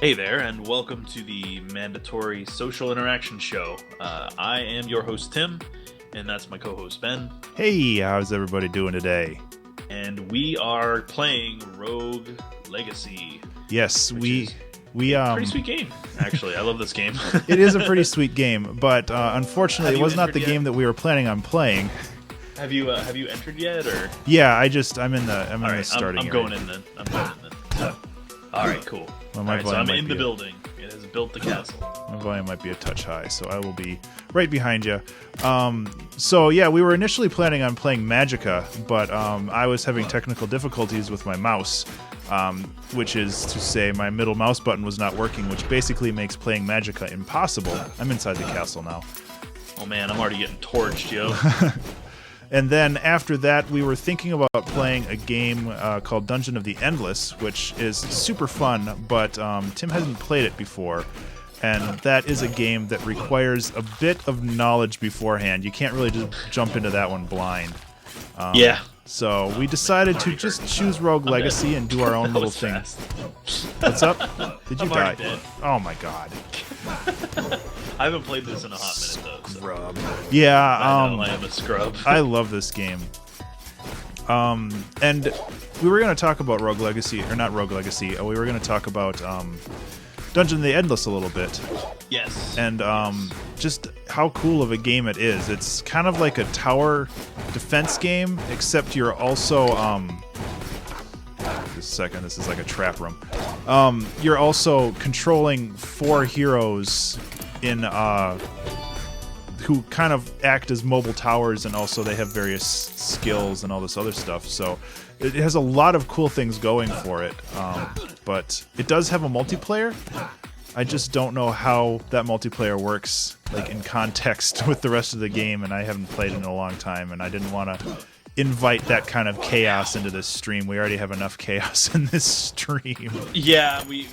Hey there, and welcome to the Mandatory Social Interaction Show. I am your host, Tim, and that's my co-host, Ben. Hey, how's everybody doing today? And we are playing Rogue Legacy. Yes, we Pretty sweet game, actually. I love this game. It is a pretty sweet game, but unfortunately, it was not the yet? game that we were planning on playing. Have you entered yet, or? Yeah, I'm in the starting. I'm going in then. So, all right, cool. Well, All right, so I'm in the building. It has built the castle. My volume might be a touch high, so I will be right behind you. So yeah, we were initially planning on playing Magicka, but I was having technical difficulties with my mouse, which is to say my middle mouse button was not working, which basically makes playing Magicka impossible. I'm inside the castle now. Oh man, I'm already getting torched, yo. And then after that, we were thinking about playing a game called Dungeon of the Endless, which is super fun, but Tim hasn't played it before. And that is a game that requires a bit of knowledge beforehand. You can't really just jump into that one blind. Yeah. So we decided to just choose Rogue Legacy and do our own little thing. Fast. What's up? Did you I'm die? already dead. Oh my god. I haven't played this in a hot minute, though. So. Scrub. Yeah, I am a scrub. I love this game. And we were going to talk about Rogue Legacy, or not Rogue Legacy, we were going to talk about Dungeon of the Endless a little bit. Yes. And just how cool of a game it is. It's kind of like a tower defense game, except you're also... just a second, this is like a trap room. You're also controlling 4 heroes in... who kind of act as mobile towers, and also they have various skills and all this other stuff. So it has a lot of cool things going for it. But it does have a multiplayer. I just don't know how that multiplayer works, like in context with the rest of the game, and I haven't played it in a long time, and I didn't want to invite that kind of chaos into this stream. We already have enough chaos in this stream. Yeah, we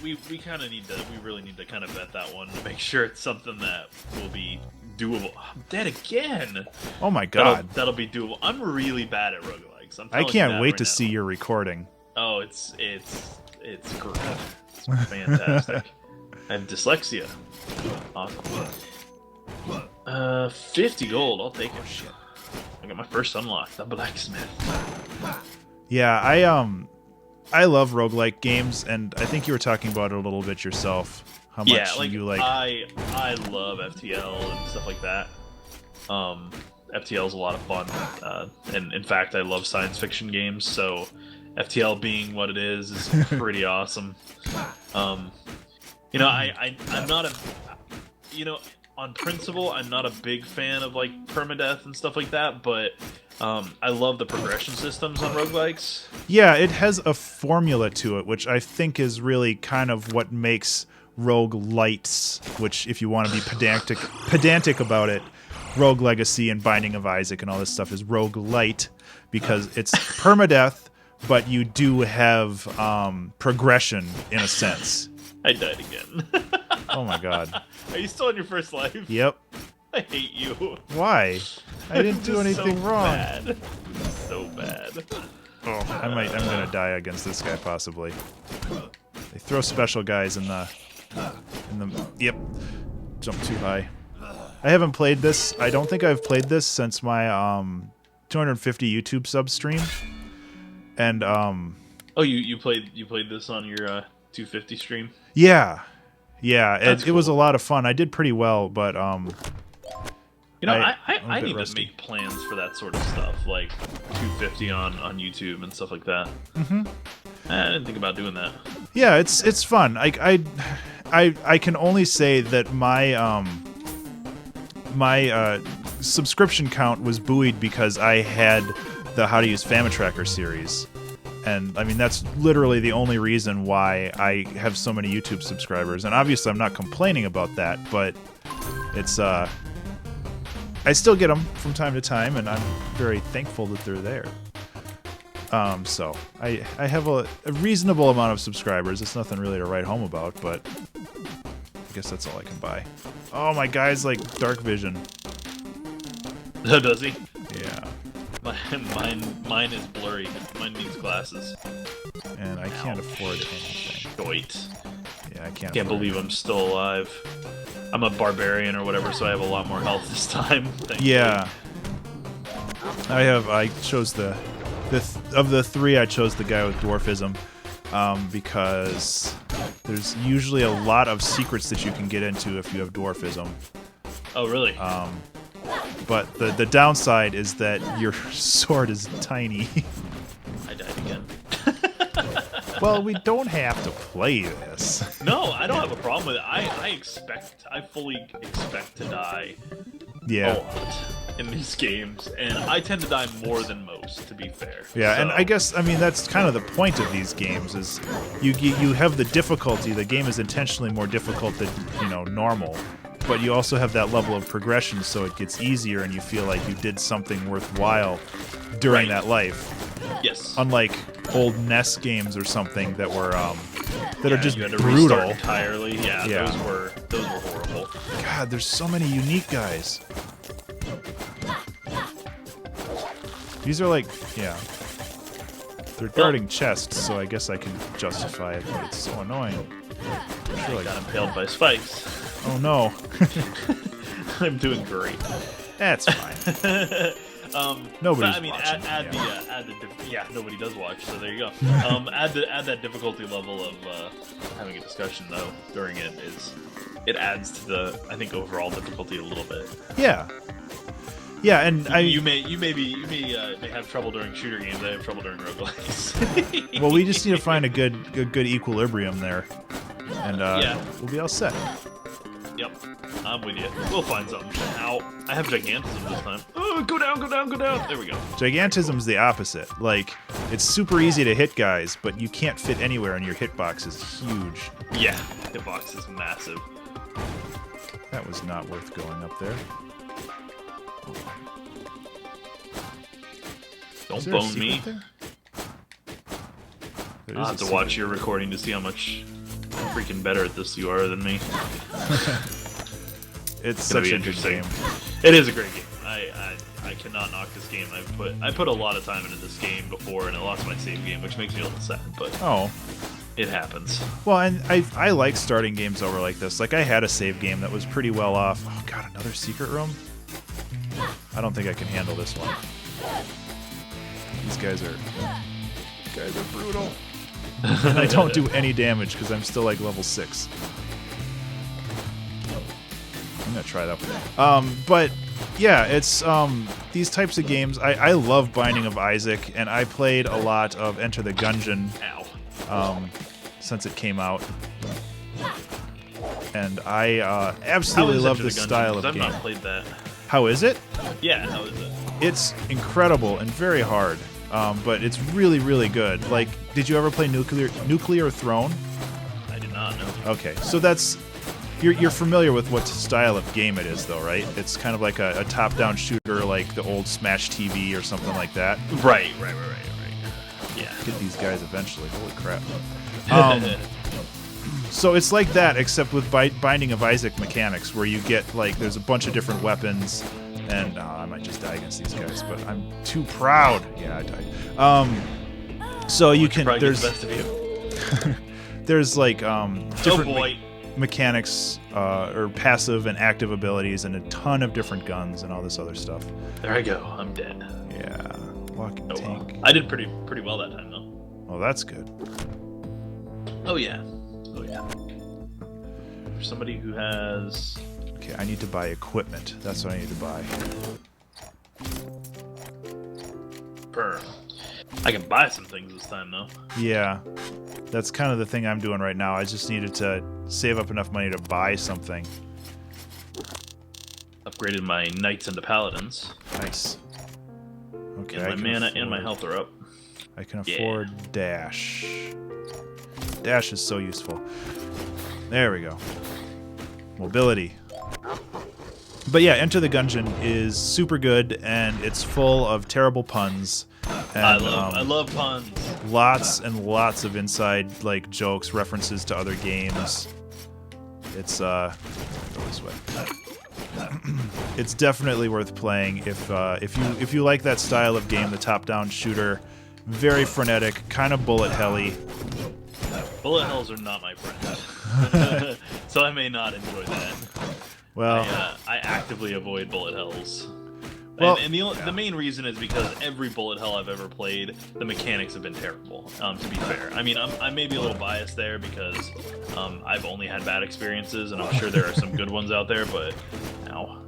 kind of need to. We really need to kind of vet that one to make sure it's something that will be doable. I'm dead again. Oh my god, that'll be doable. I'm really bad at roguelikes. I can't wait to see your recording. Oh, it's great. It's fantastic. I have dyslexia. Awesome. 50 gold. I'll take it. Shit. I got my first unlock, the blacksmith. Yeah, I love roguelike games, and I think you were talking about it a little bit yourself. How much you like? I love FTL and stuff like that. FTL is a lot of fun, and in fact, I love science fiction games. So, FTL being what it is pretty awesome. I'm not a, on principle, I'm not a big fan of like permadeath and stuff like that, but I love the progression systems on roguelikes. Yeah, it has a formula to it, which I think is really kind of what makes roguelites, which, if you want to be pedantic about it, Rogue Legacy and Binding of Isaac and all this stuff is roguelite, because it's permadeath, but you do have progression in a sense. I died again. Oh my god. Are you still on your first life? Yep. I hate you. Why? I didn't do anything so wrong. Bad. So bad. Oh, I'm gonna die against this guy possibly. They throw special guys in the yep. Jump too high. I haven't played this. I don't think I've played this since my 250 YouTube sub stream. And oh, you played this on your 250 stream? Yeah. It Cool. was a lot of fun. I did pretty well, but I need to make plans for that sort of stuff, like 250 on YouTube and stuff like that. Mm-hmm. I didn't think about doing that. Yeah, it's fun. I can only say that my subscription count was buoyed because I had the How to Use Famitracker series. And I mean, that's literally the only reason why I have so many YouTube subscribers. And obviously I'm not complaining about that, but it's I still get them from time to time, and I'm very thankful that they're there. So I have a reasonable amount of subscribers. It's nothing really to write home about, but I guess that's all I can buy. Oh, my guy's like dark vision. Does he? Yeah. Mine is blurry. Mine needs glasses. And I can't afford anything. Doit. Yeah, I can't. Can't believe I'm still alive. I'm a barbarian or whatever, so I have a lot more health this time. Thankfully. Yeah. I chose of the three, I chose the guy with dwarfism, because there's usually a lot of secrets that you can get into if you have dwarfism. Oh, really? But the downside is that your sword is tiny. I died again. Well, we don't have to play this. No, I don't have a problem with it. I fully expect to die Yeah. a lot in these games, and I tend to die more than most, to be fair. Yeah, So, and I guess, I mean, that's kind of the point of these games, is you have the difficulty. The game is intentionally more difficult than, normal. But you also have that level of progression, so it gets easier and you feel like you did something worthwhile during that life. Yes. Unlike old NES games or something that were are just you had to brutal. restart entirely. Yeah, Yeah. those were horrible. God, there's so many unique guys. These are like, yeah. They're guarding chests, so I guess I can justify it, but it's so annoying. I got impaled by spikes. Oh no. I'm doing great. That's fine. Nobody's but, I mean, watching. nobody does watch, so there you go. Add that difficulty level of having a discussion though during it adds to the, I think, overall difficulty a little bit. Yeah. Yeah, and you may have trouble during shooter games. I have trouble during roguelikes. well, we just need to find a good equilibrium there, and we'll be all set. Yep, I'm with you. We'll find something. Ow. I have Gigantism this time. Oh, go down, go down, go down. There we go. Gigantism's the opposite. Like, it's super easy to hit guys, but you can't fit anywhere, and your hitbox is huge. Yeah, hitbox is massive. That was not worth going up there. Don't Is there a bone me. secret there? I'll have to watch your recording to see how much freaking better at this you are than me. It's Gonna such be a good interesting. game. It is a great game. I cannot knock this game. I put a lot of time into this game before, and I lost my save game, which makes me a little sad. But Oh. it happens. Well, and I like starting games over like this. Like, I had a save game that was pretty well off. Oh god, another secret room? I don't think I can handle this one. These guys are brutal. And I don't do any damage because I'm still like level 6. I'm gonna try that one. But yeah, it's these types of games. I love Binding of Isaac, and I played a lot of Enter the Gungeon since it came out. And I absolutely love this style of game. I've not played that. How is it? Yeah, how is it? It's incredible and very hard, but it's really, really good. Like, did you ever play Nuclear Throne? I did not know. Okay, so that's you're familiar with what style of game it is, though, right? It's kind of like a top-down shooter, like the old Smash TV or something like that. Right. Yeah. Get these guys eventually. Holy crap! So it's like that, except with Binding of Isaac mechanics, where you get like there's a bunch of different weapons, and I might just die against these guys, but I'm too proud. Yeah, I died. So you can there's the best of you. there's like different Oh boy. mechanics or passive and active abilities, and a ton of different guns and all this other stuff. There I go. I'm dead. Yeah, walking Oh well. tank. I did pretty well that time though. Oh, that's good. Oh yeah. For somebody who has. Okay, I need to buy equipment. That's what I need to buy. I can buy some things this time though. Yeah, that's kind of the thing I'm doing right now. I just needed to save up enough money to buy something. Upgraded my knights into paladins. Nice. Okay, And my mana and my health are up. I can afford dash. Dash is so useful. There we go. Mobility. But yeah, Enter the Gungeon is super good, and it's full of terrible puns. And, I love puns. Lots and lots of inside like jokes, references to other games. It's go this way. It's definitely worth playing if you like that style of game, the top-down shooter, very frenetic, kind of bullet helly. Bullet hells are not my friend. So I may not enjoy that. Well, I actively avoid bullet hells. Well, and the main reason is because every bullet hell I've ever played, the mechanics have been terrible. To be fair, I mean, I may be a little biased there because I've only had bad experiences, and I'm sure there are some good ones out there. But now,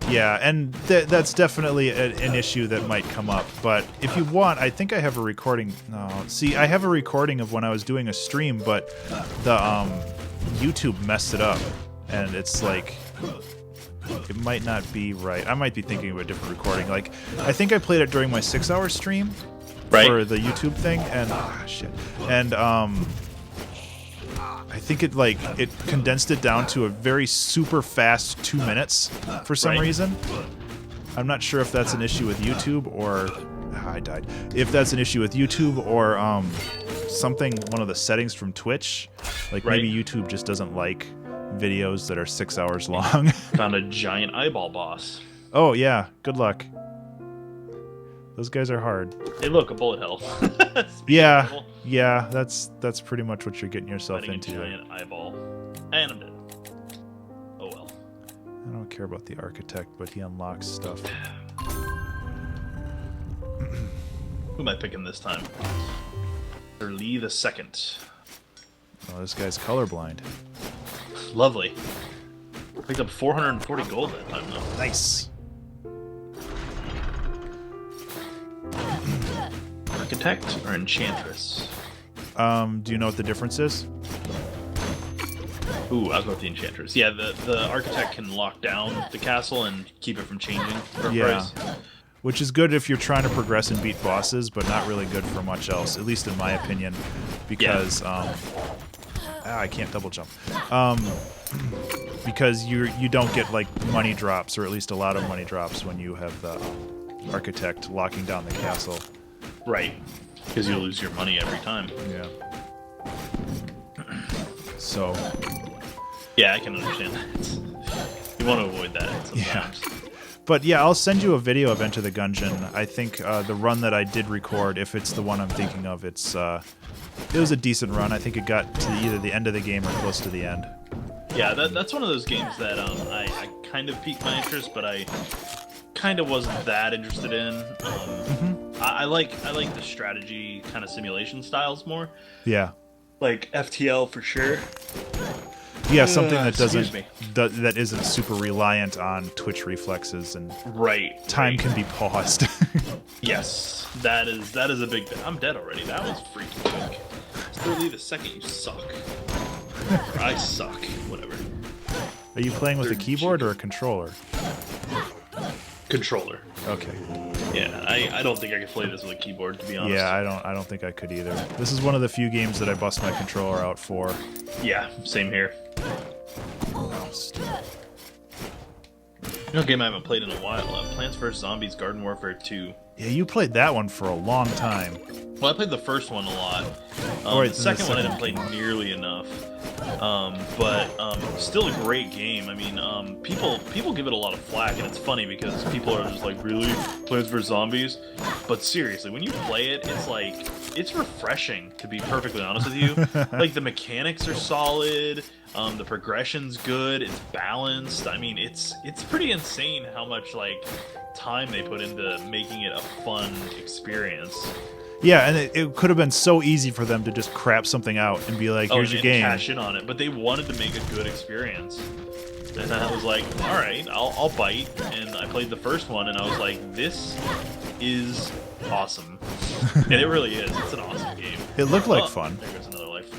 yeah, and that's definitely an issue that might come up. But if you want, I think I have a recording. No, see, I have a recording of when I was doing a stream, but the YouTube messed it up, and it's like. It might not be right. I might be thinking of a different recording. Like, I think I played it during my 6-hour stream for the YouTube thing, and shit. And I think it condensed it down to a very super fast 2 minutes for some reason. I'm not sure if that's an issue with YouTube or I died. If that's an issue with YouTube or one of the settings from Twitch, like maybe YouTube just doesn't like videos that are 6 hours long. Found a giant eyeball boss. Oh yeah, good luck. Those guys are hard. Hey, look, a bullet hell. Yeah, that's pretty much what you're getting yourself Fighting into. a giant eyeball, and I'm dead. Oh well. I don't care about the architect, but he unlocks stuff. Who am I picking this time? Sir Lee the Second. Oh, this guy's colorblind. Lovely. Picked up 440 gold that time, though. Nice. Architect or Enchantress? Do you know what the difference is? Ooh, I'll go with the Enchantress. Yeah, the Architect can lock down the castle and keep it from changing for a price. Which is good if you're trying to progress and beat bosses, but not really good for much else, at least in my opinion, because I can't double jump. Because you don't get like money drops, or at least a lot of money drops when you have the Architect locking down the castle. Right, because you'll lose your money every time. Yeah. So. Yeah, I can understand that. You want to avoid that sometimes. Yeah. But yeah, I'll send you a video of Enter the Gungeon. I think the run that I did record, if it's the one I'm thinking of, it was a decent run. I think it got to either the end of the game or close to the end. Yeah, that's one of those games that I kind of piqued my interest, but I kind of wasn't that interested in. I like the strategy kind of simulation styles more. Yeah. Like FTL for sure. Yeah, something that that isn't super reliant on twitch reflexes and time can be paused. Yes, that is a big thing. I'm dead already. That was freaking quick. Sir Lee the Second, you suck. Or I suck. Whatever. Are you playing with a keyboard or a controller? Controller. Okay. Yeah, I don't think I could play this with a keyboard, to be honest. Yeah, I don't think I could either. This is one of the few games that I bust my controller out for. Yeah, same here. Oh, stupid. You know, a game I haven't played in a while. Plants vs Zombies: Garden Warfare 2. Yeah, you played that one for a long time. Well, I played the first one a lot. Right, the second one I didn't play nearly enough. But still a great game. I mean, people give it a lot of flack, and it's funny because people are just like, really? Plants vs Zombies? But seriously, when you play it, it's like, it's refreshing, to be perfectly honest with you. Like, the mechanics are solid, the progression's good, it's balanced. I mean, it's pretty insane how much, like, time they put into making it a fun experience. Yeah, and it could have been so easy for them to just crap something out and be like, here's your game. Cash in on it, but they wanted to make a good experience. And I was like, all right, I'll bite. And I played the first one, and I was like, this is awesome. And it really is. It's an awesome game. It looked like fun. There goes another life.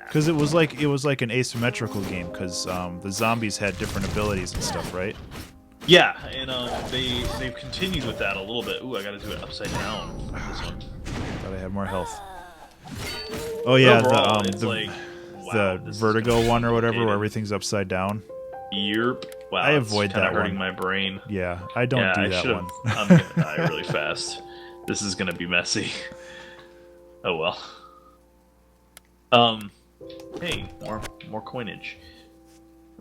Because it was like an asymmetrical game. Because the zombies had different abilities and stuff, right? Yeah, and they've continued with that a little bit. Ooh, I gotta do it upside down. This one. Thought I had more health. Oh yeah, overall, the Vertigo one or whatever, where everything's upside down. Yerp. Wow, I avoid that one. Hurting my brain. Yeah, I don't do that one. I'm gonna die really fast. This is gonna be messy. Oh well. Hey, more coinage.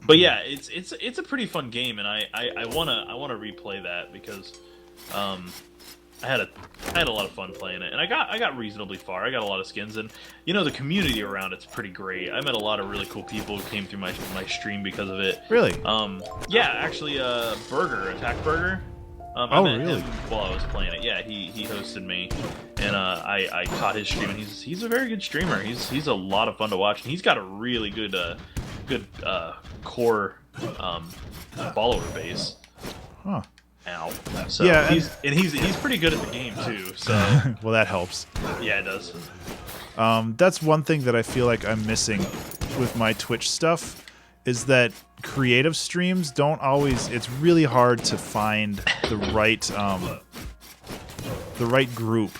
But yeah, it's a pretty fun game, and I wanna replay that because I I had a lot of fun playing it, and I got reasonably far. I got a lot of skins, and the community around it's pretty great. I met a lot of really cool people who came through my stream because of it. Really? Yeah, actually, Burger, Attack Burger. I met him while I was playing it. Yeah, he hosted me, and I caught his stream, and he's a very good streamer. He's a lot of fun to watch, and he's got a really good core follower base. Huh. Ow. So yeah, he's pretty good at the game too. So well, that helps. Yeah, it does. That's one thing that I feel like I'm missing with my Twitch stuff is that creative streams don't always. It's really hard to find the right group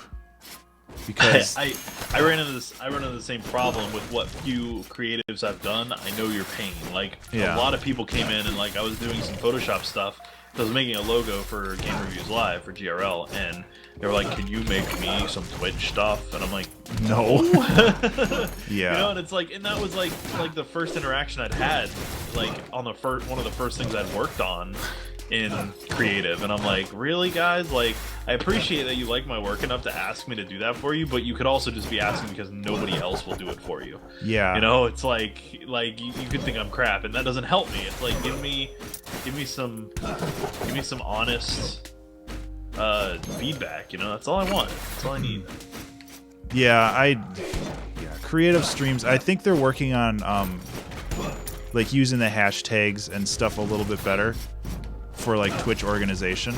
because I ran into the same problem with what few creatives I've done. I know your pain. Like a lot of people came in and like I was doing some Photoshop stuff. I was making a logo for Game Reviews Live for GRL, and they were like, "Can you make me some Twitch stuff?" And I'm like, "No." Yeah. And it's like, and that was like the first interaction I'd had, like on the one of the first things I'd worked on in creative, and I'm like, really, guys? Like, I appreciate that you like my work enough to ask me to do that for you, but you could also just be asking because nobody else will do it for you. Yeah. It's like you could think I'm crap, and that doesn't help me. It's like give me some honest feedback. That's all I want. That's all I need. Yeah, creative streams. I think they're working on like using the hashtags and stuff a little bit better for like Twitch organization.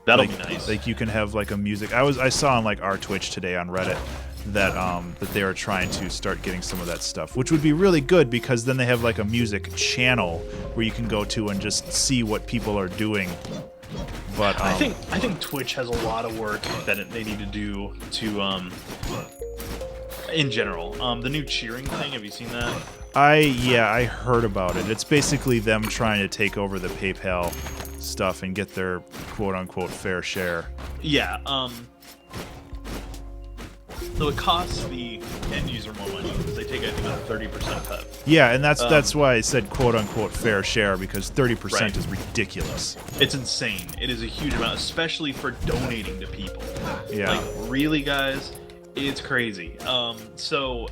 That'll be nice. Like you can have like a music. I saw on like our Twitch today on Reddit that they are trying to start getting some of that stuff, which would be really good because then they have like a music channel where you can go to and just see what people are doing. But I think Twitch has a lot of work that they need to do to in general. The new cheering thing, have you seen that? I heard about it. It's basically them trying to take over the PayPal stuff and get their quote-unquote fair share. Yeah, so it costs the end user more money because they take, I think, a 30% cut. Yeah, and that's why I said quote-unquote fair share, because 30% is ridiculous. It's insane. It is a huge amount, especially for donating to people. Yeah. Like, really, guys? It's crazy. So,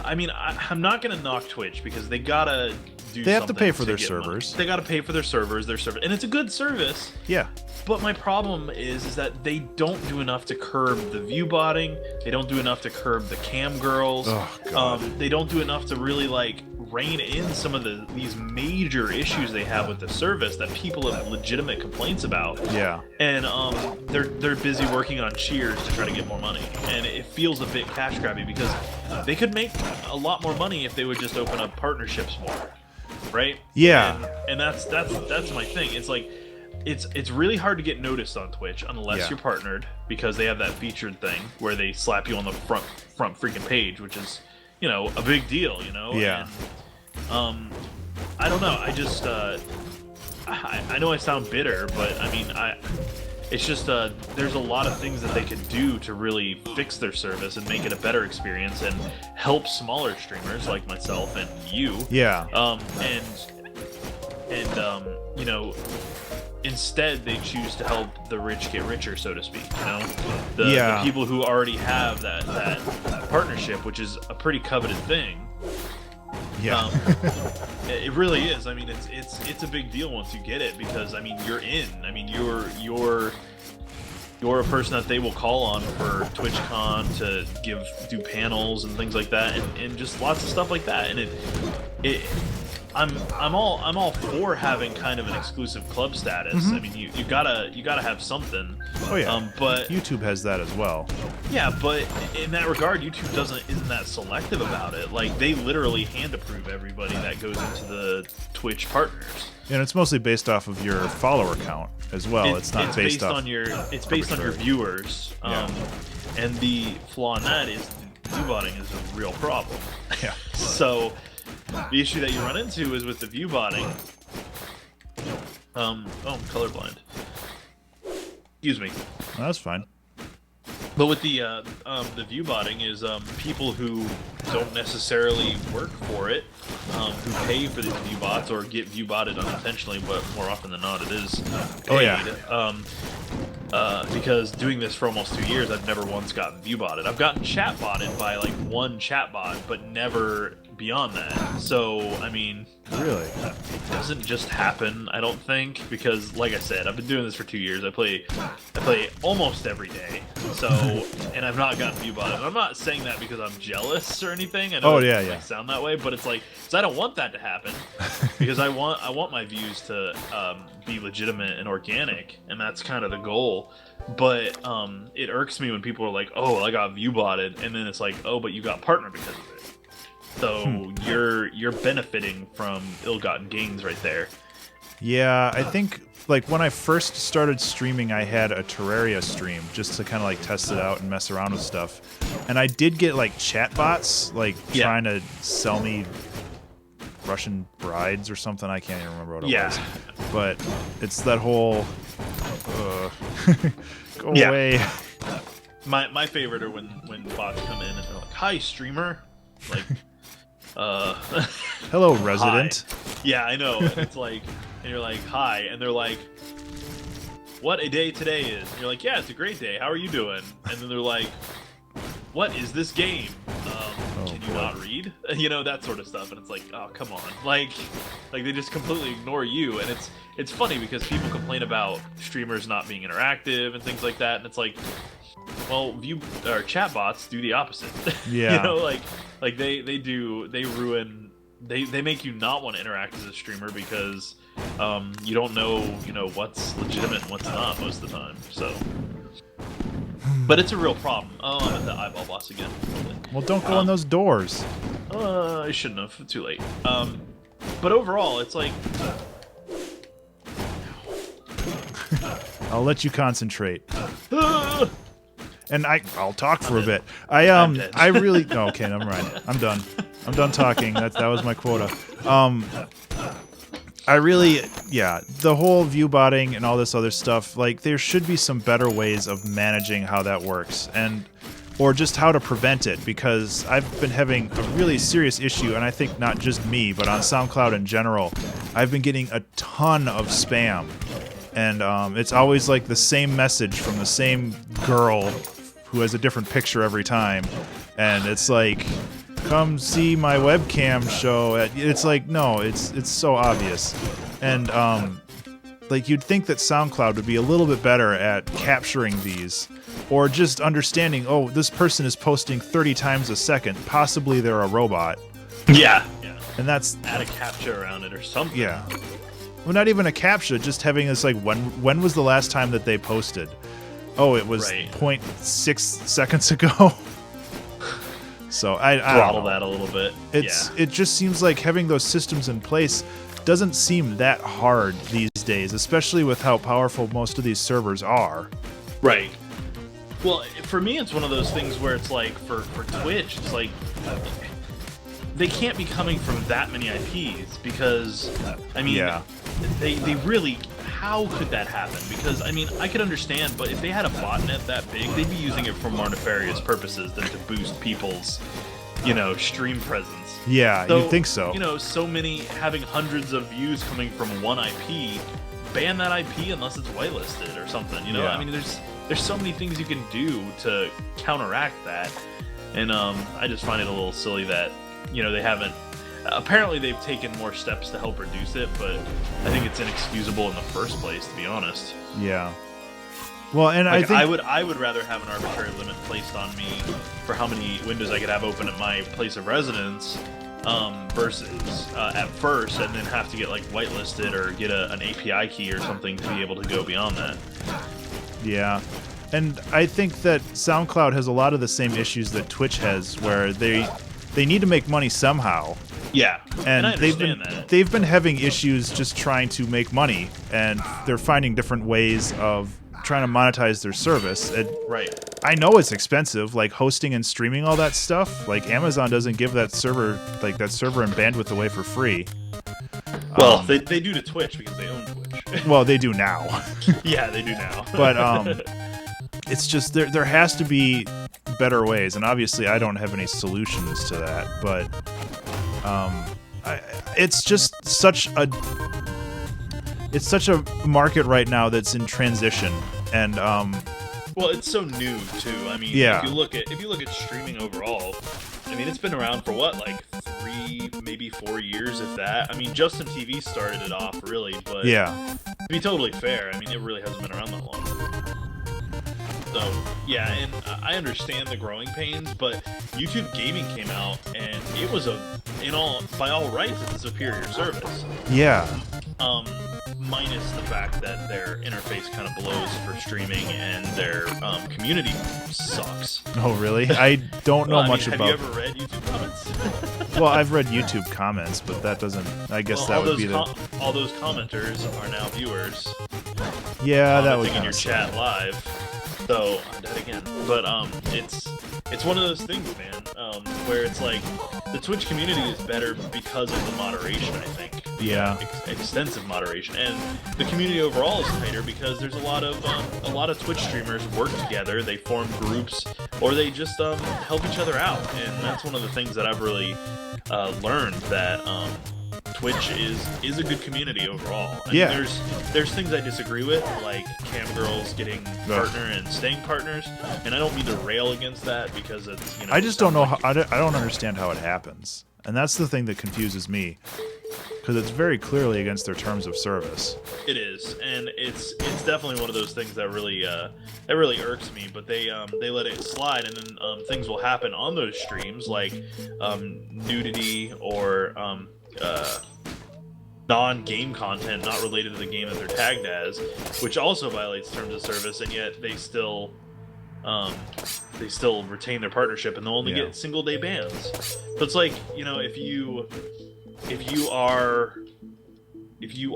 I mean, I'm not going to knock Twitch because they gotta do They have to something pay for their get servers. money. They gotta pay for their servers, and it's a good service. Yeah. But my problem is that they don't do enough to curb the view botting. They don't do enough to curb the cam girls. Oh, God. They don't do enough to really like rein in some of these major issues they have with the service that people have legitimate complaints about. Yeah. And they're busy working on cheers to try to get more money, and it feels a bit cash grabby because they could make a lot more money if they would just open up partnerships more, right? Yeah. And that's my thing. It's like it's really hard to get noticed on Twitch unless you're partnered, because they have that featured thing where they slap you on the front freaking page, which is a big deal. Yeah. And, I don't know. I just I know I sound bitter, but I mean it's just there's a lot of things that they could do to really fix their service and make it a better experience and help smaller streamers like myself and you. Yeah. Instead they choose to help the rich get richer, so to speak. The people who already have that partnership, which is a pretty coveted thing. Yeah. It really is. I mean, it's a big deal once you get it, because I mean you're in. I mean you're a person that they will call on for TwitchCon to do panels and things like that, and just lots of stuff like that. And I'm all for having kind of an exclusive club status. Mm-hmm. I mean, you gotta have something. Oh yeah. But YouTube has that as well. Yeah, but in that regard, YouTube isn't that selective about it. Like, they literally hand approve everybody that goes into the Twitch partners. And it's mostly based off of your follower count as well. It's not based off. It's based on your viewers. Yeah. And the flaw in that is viewbotting is a real problem. Yeah. So the issue that you run into is with the viewbotting. I'm colorblind. Excuse me. No, that's fine. But with the viewbotting is people who don't necessarily work for it, who pay for these viewbots or get viewbotted unintentionally, but more often than not it is paid. Oh yeah. because doing this for almost 2 years, I've never once gotten view botted. I've gotten chat botted by like one chat bot, but never beyond that. So, I mean, Really? it doesn't just happen, I don't think, because like I said, I've been doing this for 2 years. I play almost every day. So, and I've not gotten view botted. And I'm not saying that because I'm jealous or anything. I know Oh, it yeah, might yeah. sound that way, but it's like, because I don't want that to happen, because I want my views to be legitimate and organic, and that's kind of the goal. But it irks me when people are like, "Oh, I got view botted," and then it's like, "Oh, but you got partner because of it." So you're benefiting from ill-gotten gains right there. Yeah, I think like when I first started streaming, I had a Terraria stream just to kind of like test it out and mess around with stuff. And I did get like chatbots like Yeah. trying to sell me Russian brides or something. I can't even remember what it was. But it's that whole go Yeah. away. My favorite are when bots come in and they're like, "Hi, streamer," like, Hello, resident. yeah, I know. And it's like, and you're like, "Hi," and they're like, "What a day today is?" And you're like, "Yeah, it's a great day. How are you doing?" And then they're like, "What is this game? Can you boy. not read?" You know, that sort of stuff. And it's like, oh, come on, like they just completely ignore you. And it's funny because people complain about streamers not being interactive and things like that. And it's like, well, chatbots do the opposite. Yeah. You know, like they ruin. They make you not want to interact as a streamer because you don't know what's legitimate and what's not most of the time. So, but it's a real problem. Oh, I'm at the eyeball boss again. Well, don't go in those doors. I shouldn't have. Too late. But overall, it's like I'll let you concentrate. ah! And I'll talk for a dead. bit. I I'm dead. I really okay, never mind. I'm done. I'm done talking. That was my quota. I really, yeah, the whole view botting and all this other stuff, like there should be some better ways of managing how that works or just how to prevent it, because I've been having a really serious issue, and I think not just me, but on SoundCloud in general, I've been getting a ton of spam. And it's always like the same message from the same girl who has a different picture every time. And it's like, come see my webcam show. It's like, no, it's so obvious. And like you'd think that SoundCloud would be a little bit better at capturing these, or just understanding, oh, this person is posting 30 times a second. Possibly they're a robot. Yeah. And that's, Add a captcha around it or something. yeah. Well, not even a captcha, just having this like, when was the last time that they posted? Oh, it was Right. 0.6 seconds ago. So I don't Throttle know. that a little bit. It just seems like having those systems in place doesn't seem that hard these days, especially with how powerful most of these servers are. Right. Well, for me, it's one of those things where it's like, for Twitch, it's like, they can't be coming from that many IPs because, I mean, Yeah. they really, how could that happen? Because, I mean, I could understand, but if they had a botnet that big, they'd be using it for more nefarious purposes than to boost people's, stream presence. Yeah, you'd think so. So many, having hundreds of views coming from one IP, ban that IP unless it's whitelisted or something, Yeah. I mean, there's so many things you can do to counteract that, and I just find it a little silly that, they haven't, apparently they've taken more steps to help reduce it, but I think it's inexcusable in the first place, to be honest. Yeah. Well, and Like, I think I would rather have an arbitrary limit placed on me for how many windows I could have open at my place of residence, versus at first, and then have to get like whitelisted or get an API key or something to be able to go beyond that. Yeah. And I think that SoundCloud has a lot of the same issues that Twitch has, where they need to make money somehow. Yeah, And I understand that. they've been having issues just trying to make money, and they're finding different ways of trying to monetize their service. And Right. I know it's expensive, like hosting and streaming all that stuff. Like Amazon doesn't give that server and bandwidth away for free. Well, they do to Twitch because they own Twitch. Well, they do now. Yeah, they do now. But it's just there has to be better ways, and obviously I don't have any solutions to that, but it's just such a market right now that's in transition, And well, it's so new too. I mean, Yeah. if you look at streaming overall, I mean, it's been around for what, like 3, maybe 4 years, if that. I mean, Justin TV started it off, really, but yeah, to be totally fair, I mean, it really hasn't been around that long. So, yeah, and I understand the growing pains, but YouTube Gaming came out, and it was by all rights, it's a superior service. yeah. Minus the fact that their interface kind of blows for streaming and their community sucks. Oh, really? I don't know Well, I much mean, about. Have you ever read YouTube comments? Well, I've read YouTube comments, but that doesn't. I guess Well, that would be the. all those commenters are now viewers. Yeah, that would commenting in kind your of chat live. So I died again. But it's one of those things, man, where it's like the Twitch community is better because of the moderation, I think. Yeah. Extensive moderation, and the community overall is tighter because there's a lot of Twitch streamers work together. They form groups, or they just help each other out, and that's one of the things that I've really learned, that Twitch is a good community overall. I Yeah. mean, there's things I disagree with, like cam girls getting partner and staying partners, and I don't mean to rail against that because it's, you know. I just don't know how. I don't understand how it happens, and that's the thing that confuses me, because it's very clearly against their terms of service. It is, and it's definitely one of those things that really irks me. But they let it slide, and then things will happen on those streams, like nudity or non-game content not related to the game that they're tagged as, which also violates terms of service, and yet they still retain their partnership, and they'll only get single-day bans. So it's like, you know, if you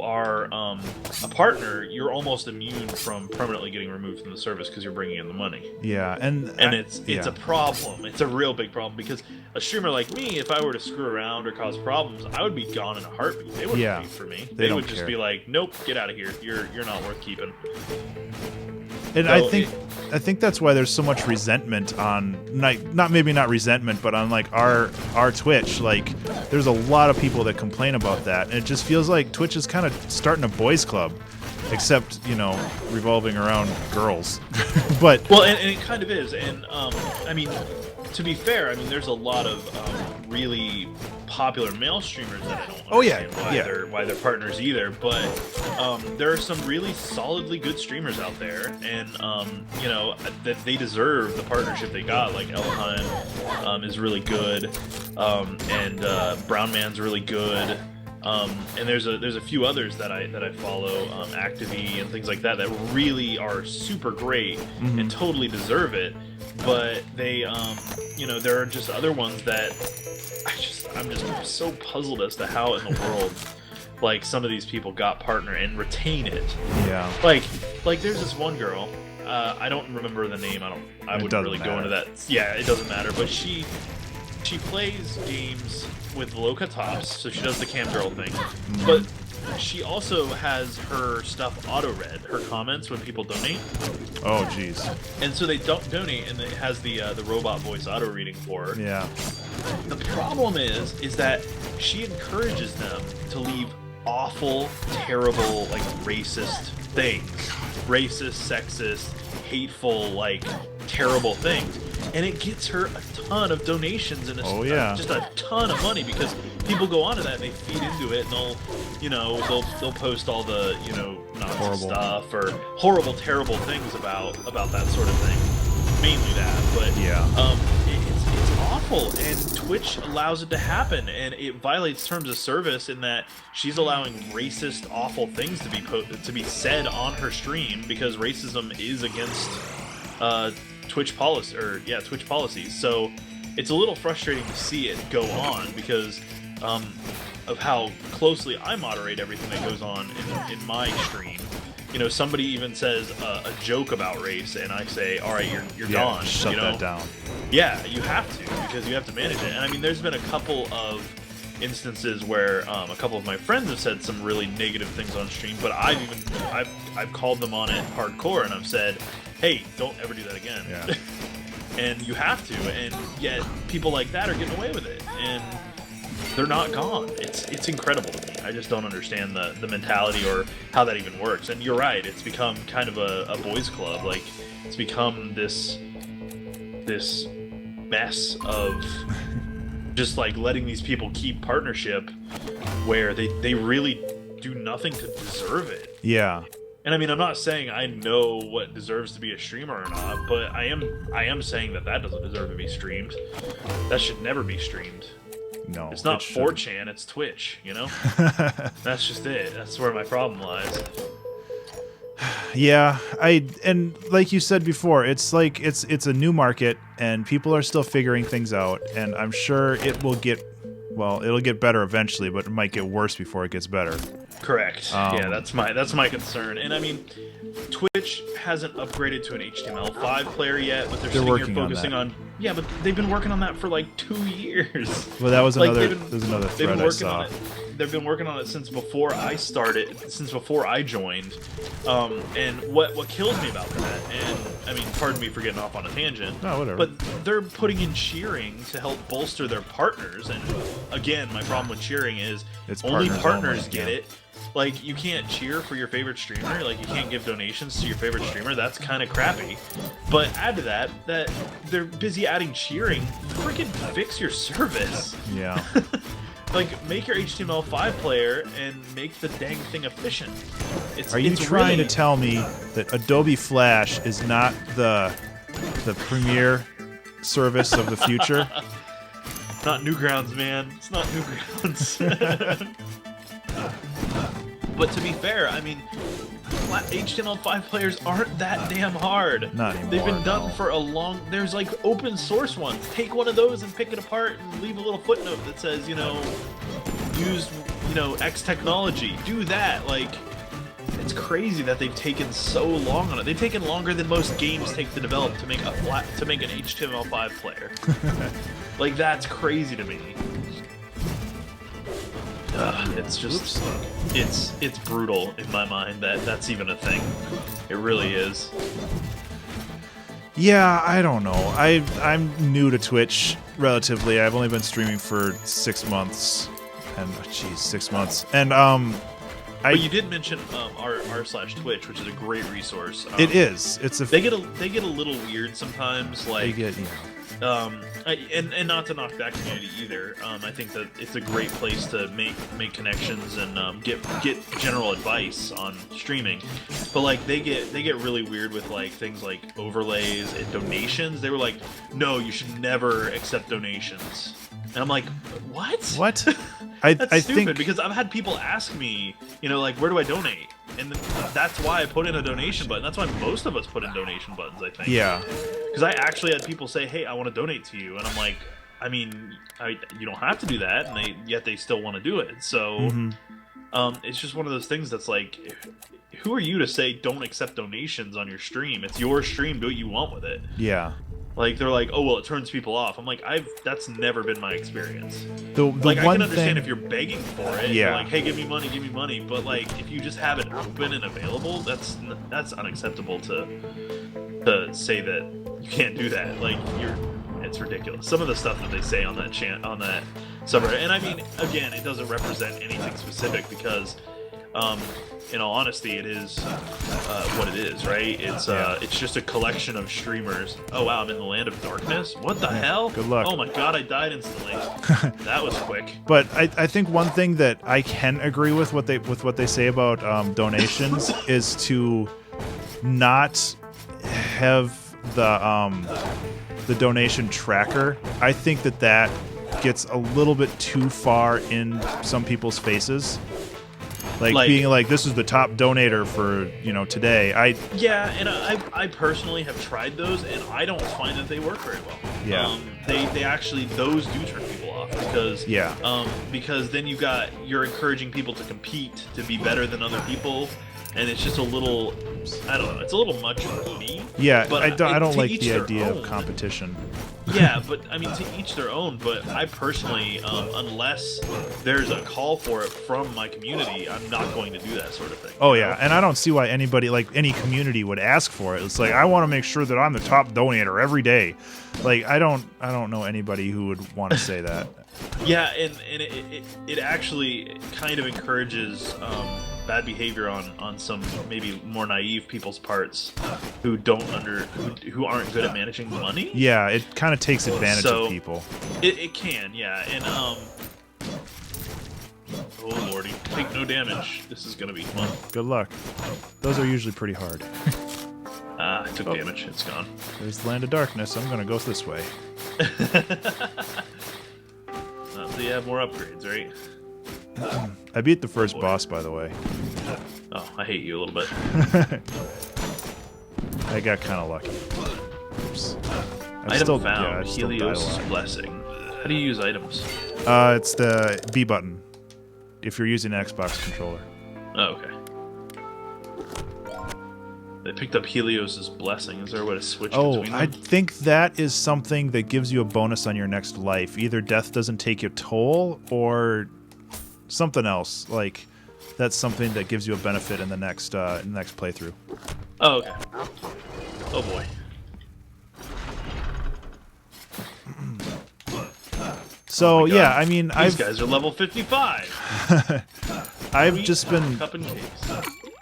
are a partner, you're almost immune from permanently getting removed from the service because you're bringing in the money. Yeah, and it's a problem. It's a real big problem, because a streamer like me, if I were to screw around or cause problems, I would be gone in a heartbeat. They wouldn't be for me. They would just be like, nope, get out of here. You're not worth keeping. And so I think that's why there's so much resentment on, maybe not resentment, but on like our Twitch. Like, there's a lot of people that complain about that, and it just feels like Twitch is kind of starting a boys' club, except, you know, revolving around girls. But well, and it kind of is, and I mean, to be fair, I mean, there's a lot of really popular male streamers that I don't understand why they're partners either, but there are some really solidly good streamers out there, and you know, that they deserve the partnership they got. Like Elheim is really good, and Brown Man's really good, and there's a few others that I follow, Activie and things like that really are super great and totally deserve it. But they, you know, there are just other ones that I'm just so puzzled as to how in the world, like, some of these people got partner and retain it. Yeah. Like there's this one girl, I don't remember the name. I wouldn't really go into that. Yeah, it doesn't matter. But she plays games with Loca Tops, so she does the cam girl thing. But she also has her stuff auto-read, her comments when people donate. Oh, jeez. And so they don't donate, and it has the robot voice auto-reading for her. Yeah. The problem is that she encourages them to leave awful, terrible, like, racist things. Racist, sexist, hateful, like, terrible things. And it gets her a ton of donations and just a ton of money, because people go onto that and they feed into it, and they'll, you know, they'll post all the, you know, Nazi stuff or horrible, terrible things about that sort of thing. Mainly that, but it's awful, and Twitch allows it to happen, and it violates terms of service in that she's allowing racist, awful things to be said on her stream, because racism is against Twitch policies. So it's a little frustrating to see it go on, because of how closely I moderate everything that goes on in my stream. You know, somebody even says a joke about race, and I say, all right, you're gone. Shut that down. Yeah, you have to, because you have to manage it. And I mean, there's been a couple of instances where a couple of my friends have said some really negative things on stream, but I've called them on it hardcore, and I've said, hey, don't ever do that again. Yeah. And you have to, and yet people like that are getting away with it. And they're not gone. It's incredible to me. I just don't understand the mentality or how that even works. And you're right, it's become kind of a boys club. Like, it's become this mess of just like letting these people keep partnership where they really do nothing to deserve it. Yeah. And I mean, I'm not saying I know what deserves to be a streamer or not, but I am saying that doesn't deserve to be streamed. That should never be streamed. No, it's not it 4chan, it's Twitch, you know? That's just it. That's where my problem lies. Yeah, and like you said before, it's like it's a new market and people are still figuring things out, and I'm sure it'll get better eventually, but it might get worse before it gets better. Correct. Yeah, that's my concern. And I mean, Twitch hasn't upgraded to an HTML5 player yet, but they're sitting here focusing on yeah, but they've been working on that for like 2 years. Well, that was like, another thread I saw. They've been working on it since before I started, since before I joined. And what kills me about that, and I mean, pardon me for getting off on a tangent, no, whatever. but they're putting in cheering to help bolster their partners. And again, my problem with cheering is it's only partners only, get it. Like, you can't cheer for your favorite streamer. Like, you can't give donations to your favorite streamer. That's kind of crappy. But add to that they're busy adding cheering. Freaking fix your service. Yeah. Like, make your HTML5 player and make the dang thing efficient. Are you trying to tell me that Adobe Flash is not the premier service of the future? Not Newgrounds, man. It's not Newgrounds. But to be fair, I mean, HTML5 players aren't that damn hard. Not anymore. They've been done for a long... There's, like, open source ones. Take one of those and pick it apart and leave a little footnote that says, you know, use, you know, X technology. Do that. Like, it's crazy that they've taken so long on it. They've taken longer than most games take to develop to make an HTML5 player. Like, that's crazy to me. It's just, it's brutal in my mind that that's even a thing. It really is. Yeah, I don't know. I'm new to Twitch relatively. I've only been streaming for 6 months, and 6 months. And but you did mention r/Twitch, which is a great resource. It is. It's a. They get a little weird sometimes. Like they get, you know. And not to knock that community either. I think that it's a great place to make connections and get general advice on streaming. But like they get really weird with like things like overlays and donations. They were like, no, you should never accept donations. And I'm like, what? What? That's stupid, because I've had people ask me, you know, like, where do I donate? And that's why I put in a donation button. That's why most of us put in donation buttons, I think. Yeah. Because I actually had people say, hey, I want to donate to you. And I'm like, I mean, you don't have to do that. And yet they still want to do it. So it's just one of those things that's like, who are you to say don't accept donations on your stream? It's your stream. Do what you want with it. Yeah. Like, they're like, oh, well, it turns people off. I'm like, that's never been my experience. Like, I can understand if you're begging for it. Yeah. You're like, hey, give me money. But, like, if you just have it open and available, that's unacceptable to say that you can't do that. Like, it's ridiculous. Some of the stuff that they say on that subreddit. And, I mean, again, it doesn't represent anything specific because... in all honesty, it is what it is, right? It's just a collection of streamers. Oh wow, I'm in the land of darkness. What the hell? Good luck. Oh my god, I died instantly. That was quick. But I think one thing that I can agree with what they say about donations is to not have the donation tracker. I think that gets a little bit too far in some people's faces. Like being like, this is the top donator for, you know, today. Yeah, and I personally have tried those, and I don't find that they work very well. Yeah. They actually, those do turn people off because because then you're encouraging people to compete to be better than other people, and it's just a little, I don't know, it's a little much for me. Yeah, but I don't like the idea of competition. Yeah, but I mean, to each their own. But I personally, unless there's a call for it from my community, I'm not going to do that sort of thing. Oh yeah, and I don't see why anybody, like any community, would ask for it. It's like, I want to make sure that I'm the top donator every day. Like I don't know anybody who would want to say that. Yeah, and it actually kind of encourages bad behavior on some maybe more naive people's parts who who aren't good at managing money. Yeah, it kind of takes advantage of people. It can, yeah, and oh lordy, take no damage. This is gonna be fun. Good luck. Those are usually pretty hard. I took damage. It's gone. There's the Land of Darkness. I'm gonna go this way. So you have more upgrades, right? I beat the first boss, by the way. Oh, I hate you a little bit. I got kind of lucky. Oops. Item found. I still died a Helios' lot. Blessing. How do you use items? It's the B button. If you're using an Xbox controller. Oh, okay. They picked up Helios' Blessing. Is there a way to switch between them? I think that is something that gives you a bonus on your next life. Either death doesn't take your toll, or something else. Like, that's something that gives you a benefit in the next playthrough. Oh, okay. Oh boy. So Oh my God. yeah, I mean, These guys are level 55. I've just been Cup and case.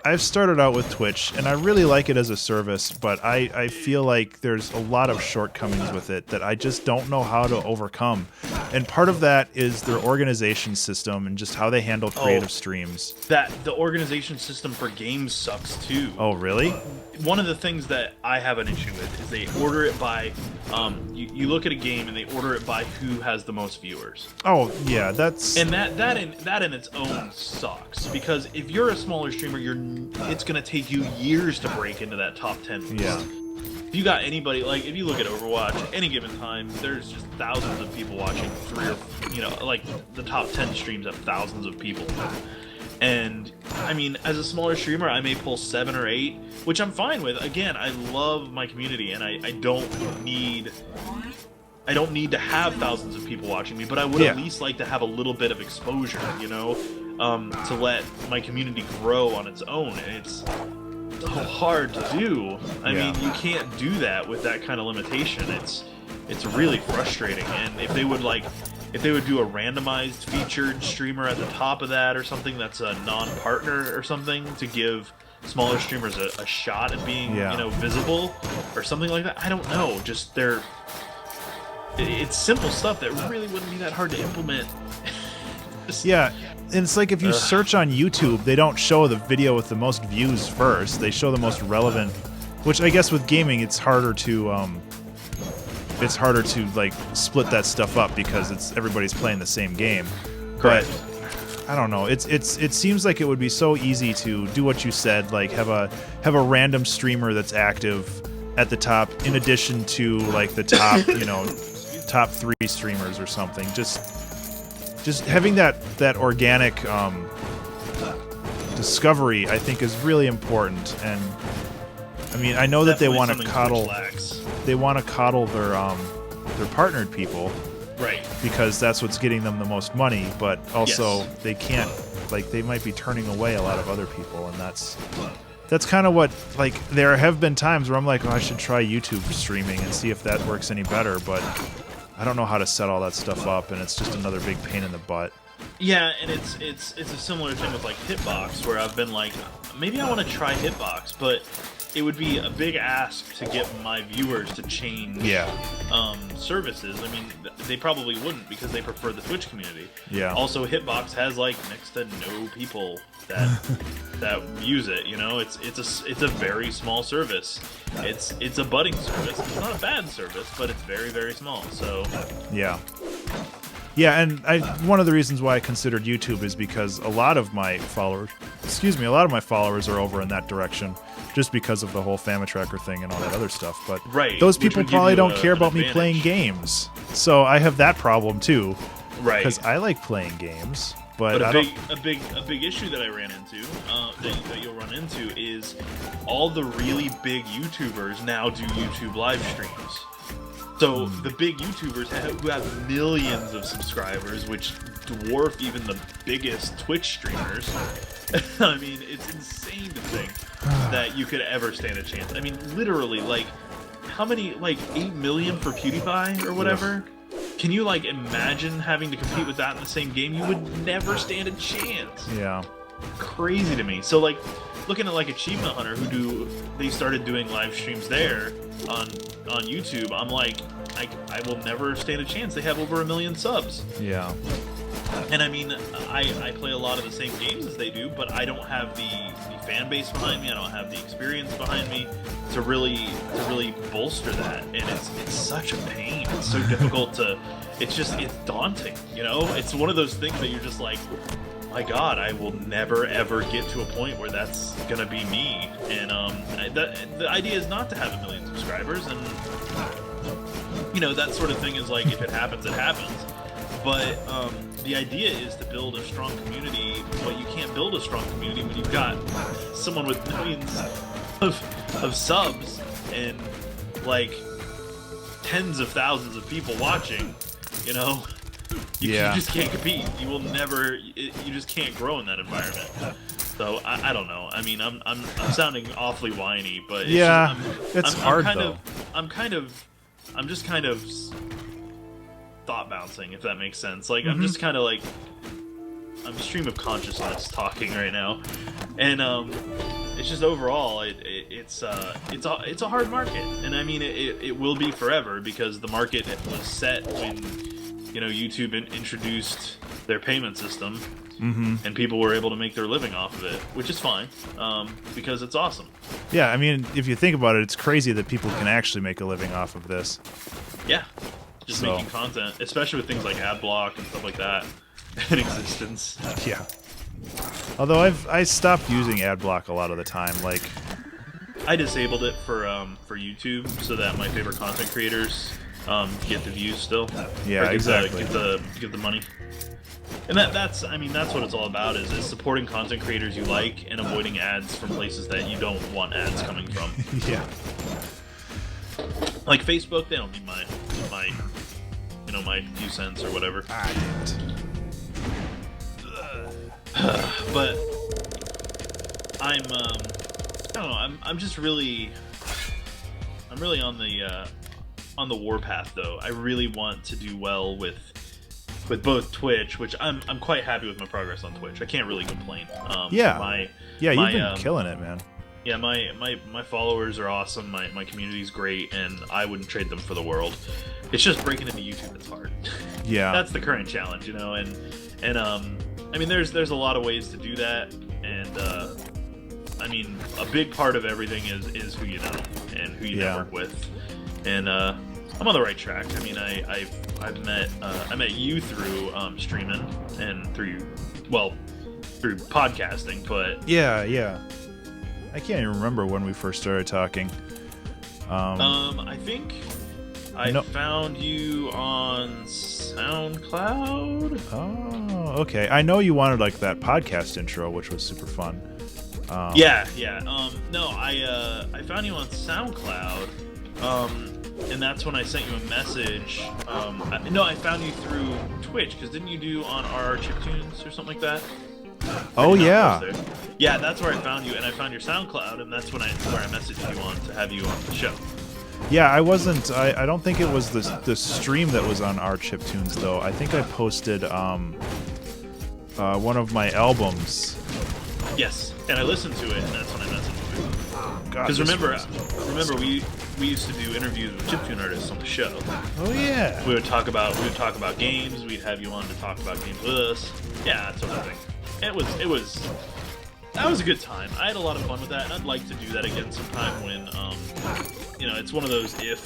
I've started out with Twitch, and I really like it as a service, but I feel like there's a lot of shortcomings with it that I just don't know how to overcome. And part of that is their organization system and just how they handle creative streams. That the organization system for games sucks too. Oh, really? One of the things that I have an issue with is they order it by, you look at a game and they order it by who has the most viewers. Oh, yeah, that's... And that in its own sucks, because if you're a smaller streamer, it's gonna take you years to break into that top 10 list. Yeah. If you got anybody, like, if you look at Overwatch, at any given time, there's just thousands of people watching like, the top 10 streams have thousands of people. And, I mean, as a smaller streamer, I may pull 7 or 8, which I'm fine with. Again, I love my community, and I don't need to have thousands of people watching me, but I would at least like to have a little bit of exposure, to let my community grow on its own, and it's so hard to do. I mean, you can't do that with that kind of limitation. It's really frustrating, and if they would do a randomized featured streamer at the top of that or something that's a non-partner or something to give smaller streamers a shot at being, visible or something like that. I don't know. Just it's simple stuff that really wouldn't be that hard to implement. Yeah, and it's like if you search on YouTube, they don't show the video with the most views first. They show the most relevant, which I guess with gaming it's harder to like split that stuff up because everybody's playing the same game. Correct. But I don't know. It seems like it would be so easy to do what you said, like have a random streamer that's active at the top in addition to like the top, top 3 streamers or something. Just having that organic discovery, I think, is really important. And I mean, I know that they want to coddle their partnered people, right? Because that's what's getting them the most money. But also, they can't, like, they might be turning away a lot of other people, and that's kind of what, like, there have been times where I'm like, oh, I should try YouTube streaming and see if that works any better, but I don't know how to set all that stuff up, and it's just another big pain in the butt. Yeah, and it's a similar thing with like Hitbox, where I've been like, maybe I want to try Hitbox, but it would be a big ask to get my viewers to change services. I mean, they probably wouldn't because they prefer the Twitch community. Yeah. Also, Hitbox has like next to no people that use it. It's a very small service. It's a budding service. It's not a bad service, but it's very, very small. So yeah. Yeah, and one of the reasons why I considered YouTube is because a lot of my followers are over in that direction, just because of the whole Famitracker thing and all that other stuff. But those people probably don't care about me playing games, so I have that problem too. Right. Because I like playing games, but a big issue that I ran into, that you'll run into, is all the really big YouTubers now do YouTube live streams. So the big YouTubers who have millions of subscribers, which dwarf even the biggest Twitch streamers. I mean, it's insane to think that you could ever stand a chance. I mean, literally, like, how many, like, 8 million for PewDiePie or whatever? Can you, like, imagine having to compete with that in the same game? You would never stand a chance. Yeah. Crazy to me. So, like, looking at, like, Achievement Hunter, they started doing live streams there on YouTube. I'm like, I will never stand a chance. They have over 1 million subs. Yeah. And I mean, I play a lot of the same games as they do, but I don't have the fan base behind me. I don't have the experience behind me to really bolster that. And it's such a pain. It's so difficult to. It's daunting. You know, it's one of those things that you're just like, my God, I will never ever get to a point where that's gonna be me. And the idea is not to have 1 million subscribers, and you know, that sort of thing is like, if it happens, it happens. But the idea is to build a strong community, but you can't build a strong community when you've got someone with millions of subs and like tens of thousands of people watching. You know, you just can't compete. You will never. You just can't grow in that environment. So I don't know. I mean, I'm sounding awfully whiny, but it's hard though. I'm just kind of thought bouncing, if that makes sense. Like, Mm-hmm. I'm just kind of like, I'm stream of consciousness talking right now, and it's just overall, it's a hard market, and I mean it will be forever, because the market was set when, you know, YouTube introduced their payment system, and people were able to make their living off of it, which is fine, because it's awesome. Yeah, I mean, if you think about it, it's crazy that people can actually make a living off of this. Yeah. Just making content, especially with things like AdBlock and stuff like that in existence. Yeah. Although I stopped using AdBlock a lot of the time. Like, I disabled it for YouTube so that my favorite content creators get the views still. Yeah, or exactly. Get the money. And that's what it's all about, is supporting content creators you like and avoiding ads from places that you don't want ads coming from. Yeah. Like Facebook, they don't need my you know, my few cents or whatever. But I don't know, I'm just really on the warpath though. I really want to do well with both Twitch, which I'm quite happy with my progress on Twitch. I can't really complain. You've been killing it, man. Yeah, my followers are awesome. My community's great, and I wouldn't trade them for the world. It's just breaking into YouTube that's hard. Yeah, that's the current challenge, you know. And I mean, there's a lot of ways to do that, and I mean, a big part of everything is who you know and who you network with. And I'm on the right track. I mean, I met you through streaming and through podcasting, but yeah. I can't even remember when we first started talking. I think I found you on SoundCloud. Oh, okay. I know you wanted like that podcast intro, which was super fun. Yeah. No, I found you on SoundCloud. And that's when I sent you a message. I found you through Twitch, because didn't you do on our chiptunes or something like that? Oh yeah. Yeah, that's where I found you, and I found your SoundCloud, and that's where I messaged you on to have you on the show. Yeah, I wasn't. I don't think it was the stream that was on our chiptunes though. I think I posted one of my albums. Yes, and I listened to it, and that's when I messaged you. Because remember, we used to do interviews with chiptune artists on the show. Oh yeah. We would talk about games. We'd have you on to talk about games with us. Yeah, that sort of thing. That was a good time. I had a lot of fun with that, and I'd like to do that again sometime when, you know, it's one of those if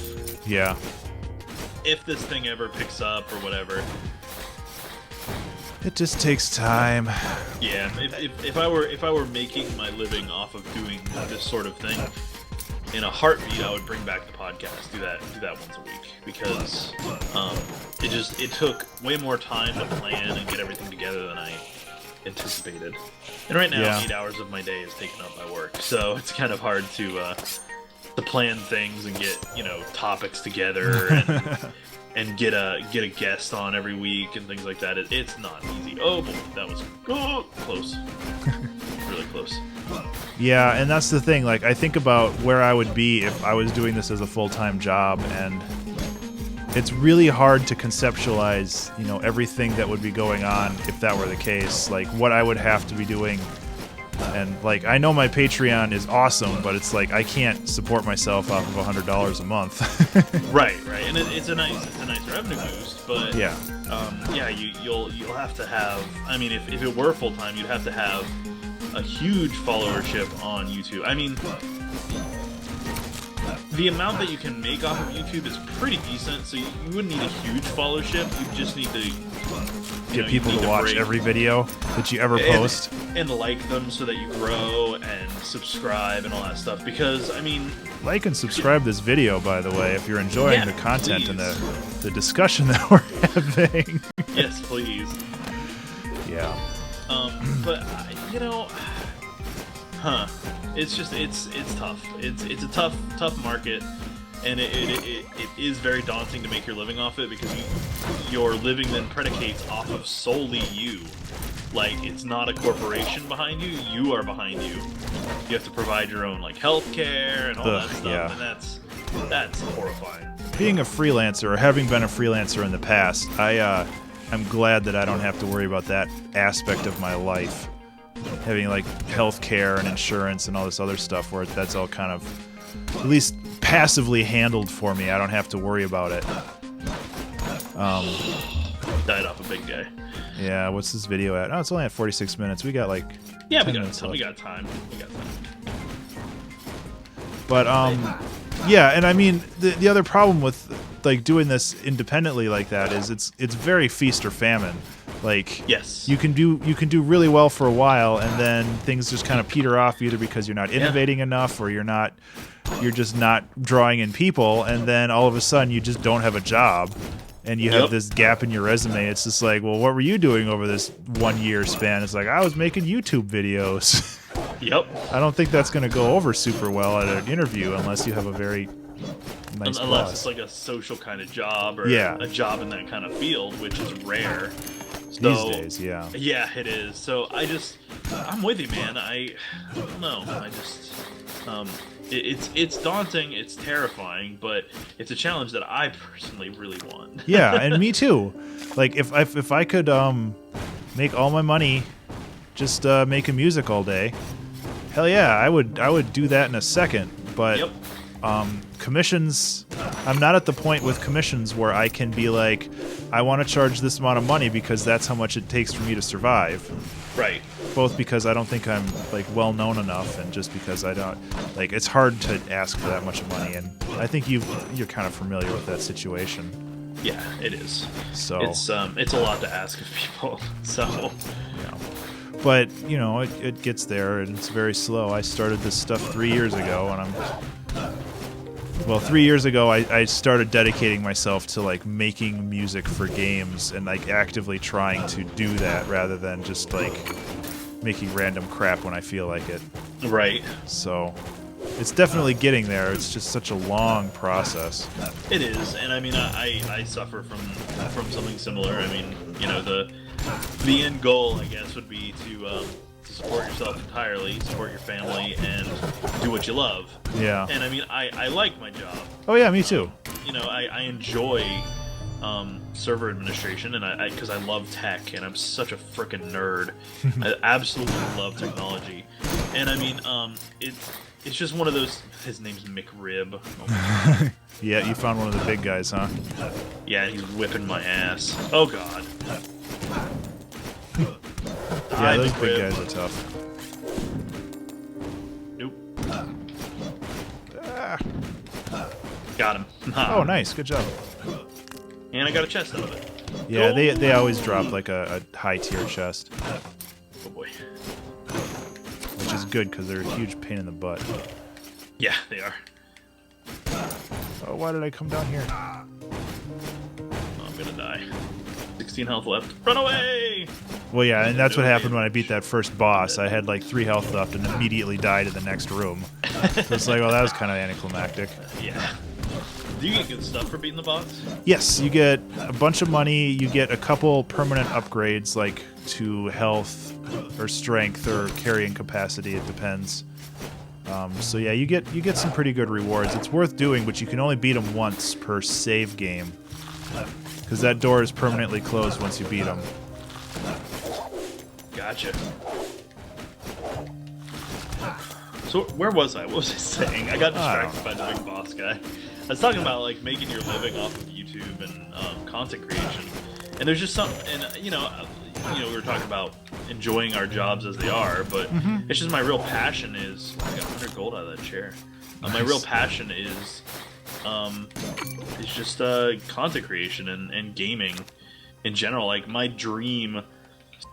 this thing ever picks up or whatever. It just takes time. Yeah, if I were making my living off of doing this sort of thing, in a heartbeat, I would bring back the podcast. Do that once a week, because it took way more time to plan and get everything together than I anticipated. And right now, 8 hours of my day is taken up by work, so it's kind of hard to to plan things and get, you know, topics together and get a guest on every week and things like that. It's not easy. Oh boy, that was close. Really close. Yeah, and that's the thing. Like, I think about where I would be if I was doing this as a full-time job, and it's really hard to conceptualize, you know, everything that would be going on if that were the case. Like, what I would have to be doing. And, like, I know my Patreon is awesome, but it's like I can't support myself off of $100 a month. Right, and it's a nice revenue boost, but yeah, you'll have to have. I mean, if it were full time, you'd have to have a huge followership on YouTube. I mean, the amount that you can make off of YouTube is pretty decent, so you wouldn't need a huge followership. You just need to get people to watch every video that you ever post and like them so that you grow and subscribe and all that stuff. Because I mean, like and subscribe this video, by the way, if you're enjoying the content please. And the discussion that we're having. Yes, please. Yeah. But you know, it's just it's tough. It's a tough market, and it is very daunting to make your living off it, because your living then predicates off of solely you. Like, it's not a corporation behind you; you are behind you. You have to provide your own, like, healthcare and all that stuff, and that's horrifying. Being a freelancer, or having been a freelancer in the past, I'm glad that I don't have to worry about that aspect of my life. Having, like, healthcare and insurance and all this other stuff, where that's all kind of, at least passively handled for me. I don't have to worry about it. Died off a big guy. Yeah, what's this video at? Oh, it's only at 46 minutes. We got like 10 minutes left. We got time. But yeah, and I mean the other problem with like doing this independently like that is it's very feast or famine. Like, yes, you can do really well for a while, and then things just kind of peter off, either because you're not innovating enough, or you're just not drawing in people, and then all of a sudden you just don't have a job, and you have this gap in your resume. It's just like, well, what were you doing over this 1 year span? It's like, I was making YouTube videos. Yep. I don't think that's going to go over super well at an interview unless you have a very nice unless boss. It's like a social kind of job, or a job in that kind of field, which is rare. These days, yeah. Yeah, it is. So I'm with you, man. I don't know. It's daunting, it's terrifying, but it's a challenge that I personally really want. Yeah, and me too. Like, if I could make all my money just making music all day, hell yeah, I would do that in a second. But commissions, I'm not at the point with commissions where I can be like, I want to charge this amount of money because that's how much it takes for me to survive. Right. Both because I don't think I'm like well known enough, and just because I don't like, it's hard to ask for that much money, and I think you're kind of familiar with that situation. Yeah, it is. So it's a lot to ask of people. So yeah. But you know, it gets there, and it's very slow. I started this stuff 3 years ago, and 3 years ago I started dedicating myself to like making music for games, and like actively trying to do that rather than just like making random crap when I feel like it. Right. So it's definitely getting there. It's just such a long process. It is, and I mean, I suffer from something similar. I mean, you know, the end goal, I guess, would be to support yourself entirely, support your family, and do what you love. Yeah. And I mean, I like my job. Oh yeah, me too. You know, I enjoy server administration, and because I love tech, and I'm such a frickin' nerd. I absolutely love technology, and I mean, it's just one of those. His name's McRib. Oh, yeah, you found one of the big guys, huh? yeah, he's whipping my ass. Oh God. Yeah, those big guys are tough. Nope. Ah. Got him. Oh, nice. Good job. And I got a chest out of it. Yeah, they always drop like a high tier chest. Oh boy. Which is good because they're a huge pain in the butt. Yeah, they are. Oh, why did I come down here? Oh, I'm gonna die. 16 health left. Run away! Well, yeah, and that's what No happened when I damage. beat that first boss. I had like 3 health left and immediately died in the next room. So it's like, well, that was kind of anticlimactic. Yeah. Do you get good stuff for beating the boss? Yes, you get a bunch of money. You get a couple permanent upgrades, like to health or strength or carrying capacity. It depends. So yeah, you get some pretty good rewards. It's worth doing, but you can only beat them once per save game, because that door is permanently closed once you beat them. Gotcha. So where was I? What was I saying? I got distracted by the big boss guy. I was talking about like making your living off of YouTube and content creation, and there's just some, and we were talking about enjoying our jobs as they are, but it's just my real passion is I got 100 gold out of that chair. My real passion is just content creation and gaming in general. Like my dream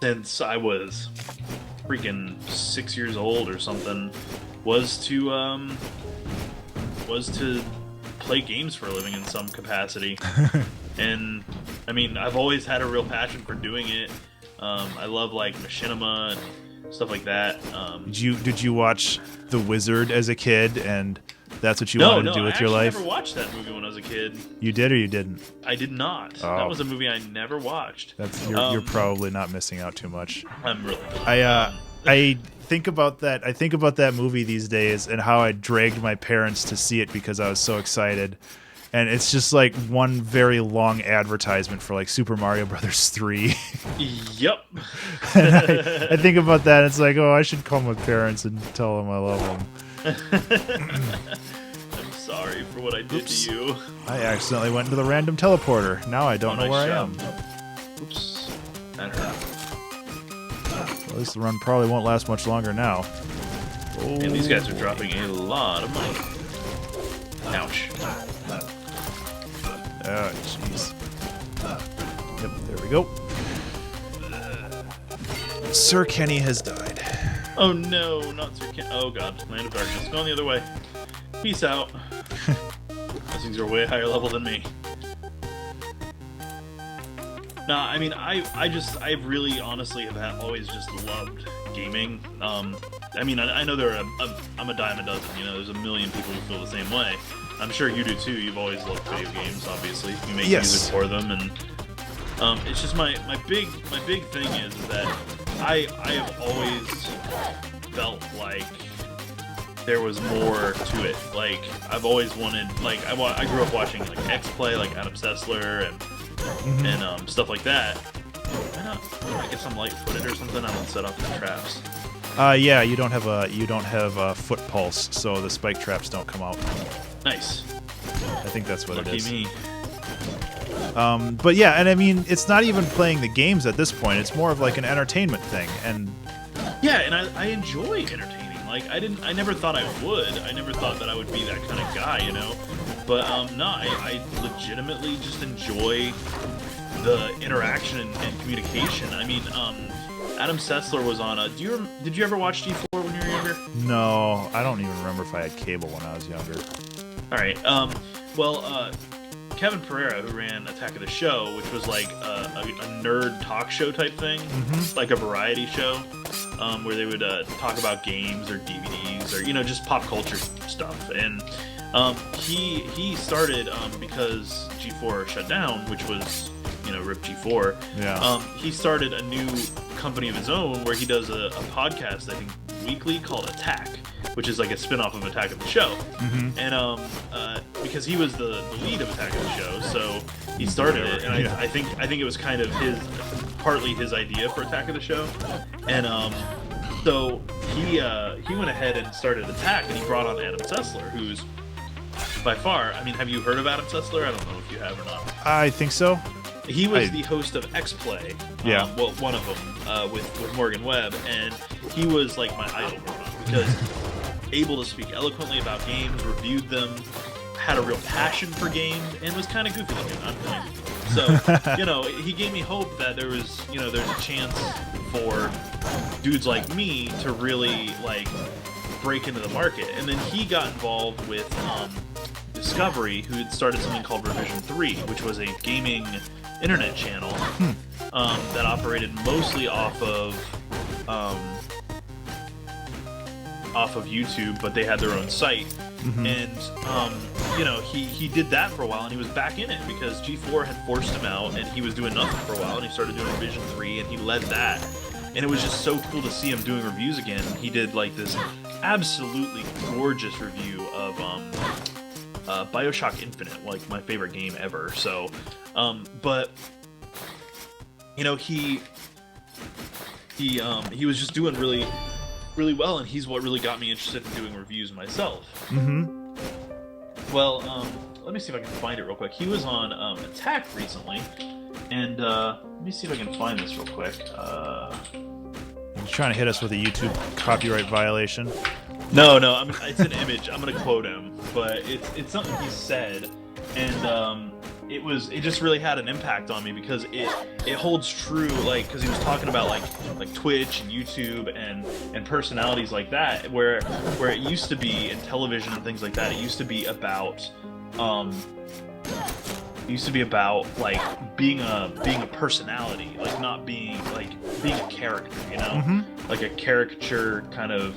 since I was freaking 6 years old or something was to play games for a living in some capacity. And I mean, I've always had a real passion for doing it. I love like machinima and stuff like that. Did you watch The Wizard as a kid, and that's what you wanted to do with your life? I never watched that movie when I was a kid. You did or you didn't? I did not. Oh. That was a movie I never watched. You're probably not missing out too much. I'm really not. I think about that. I think about that movie these days and how I dragged my parents to see it because I was so excited. And it's just like one very long advertisement for like Super Mario Brothers 3. Yep. And I think about that. It's like, oh, I should call my parents and tell them I love them. I'm sorry for what I did to you. I accidentally went into the random teleporter. Now I don't know nice where job. I am. Oops. That hurt. Well, this run probably won't last much longer now. Oh. And these guys are dropping a lot of money. Ouch. Oh, jeez. Yep, there we go. Sir Kenny has died. Oh no, not Sir Ken. Oh god, Land of Darkness. Going the other way. Peace out. Those things are way higher level than me. Nah, I mean, I really honestly have always just loved gaming. I mean, I know I'm a dime a dozen, there's a million people who feel the same way. I'm sure you do too. You've always loved video games, obviously. You make music for them, and it's just my big thing is that I have always felt like there was more to it. Like I've always wanted, like I grew up watching like X-Play, like Adam Sessler and stuff like that. Why not? I guess I'm light-footed or something. I don't set off the traps. Yeah, you don't have a foot pulse, so the spike traps don't come out. Nice. I think that's what Lucky it is. me. But yeah, and I mean, it's not even playing the games at this point. It's more of like an entertainment thing, and yeah, and I enjoy entertaining. Like I never thought I would. I never thought that I would be that kind of guy, But no, I legitimately just enjoy the interaction and communication. I mean, Adam Sessler was on a. Did you ever watch G4 when you were younger? no, I don't even remember if I had cable when I was younger. All right. Kevin Pereira, who ran Attack of the Show, which was like a nerd talk show type thing, like a variety show, where they would talk about games or DVDs or just pop culture stuff. And he started because G4 shut down, which was RIP G4. Yeah. He started a new company of his own where he does a podcast, I think weekly, called Attack, which is like a spin-off of Attack of the Show. And because he was the lead of Attack of the Show, so he started it, and I think it was kind of partly his idea for Attack of the Show. And so he went ahead and started Attack, and he brought on Adam Sessler, who's by far, I mean, have you heard of Adam Sessler? I don't know if you have or not. I think so. He was the host of X-Play. Yeah. Well, one of them with Morgan Webb, and he was like my idol growing up because able to speak eloquently about games, reviewed them, had a real passion for games, and was kind of goofy looking. I'm kind of goofy. So, he gave me hope that there was, there's a chance for dudes like me to really like break into the market. And then he got involved with Discovery, who had started something called Revision 3, which was a gaming internet channel. that operated mostly off of YouTube, but they had their own site. And you know, he did that for a while, and he was back in it because G4 had forced him out, and he was doing nothing for a while, and he started doing Revision 3, and he led that, and it was just so cool to see him doing reviews again. He did like this absolutely gorgeous review of BioShock Infinite, like my favorite game ever. So but you know, he was just doing really well, and he's what really got me interested in doing reviews myself. Well, let me see if I can find it real quick. He was on Attack recently, and let me see if I can find this real quick. You're trying to hit us with a YouTube copyright violation? No, I mean, it's an image. I'm gonna quote him, but it's something he said, and it just really had an impact on me because it holds true, like, because he was talking about like Twitch and YouTube and personalities like that, where it used to be in television and things like that, it used to be about like being a personality, like not being being a character, you know, like a caricature kind of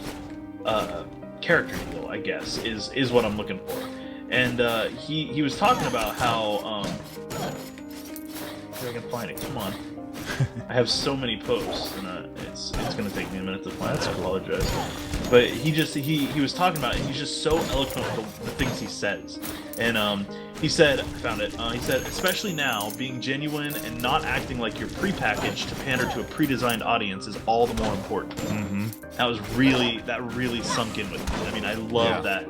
character deal, I guess, is what I'm looking for. And he was talking about how if I can find it, come on. I have so many posts, and it's gonna take me a minute to find it. I apologize. But he was talking about it, and he's just so eloquent with the things he says. And he said, I found it. He said, especially now, being genuine and not acting like you're prepackaged to pander to a pre-designed audience is all the more important. That really sunk in with me. I mean, I love that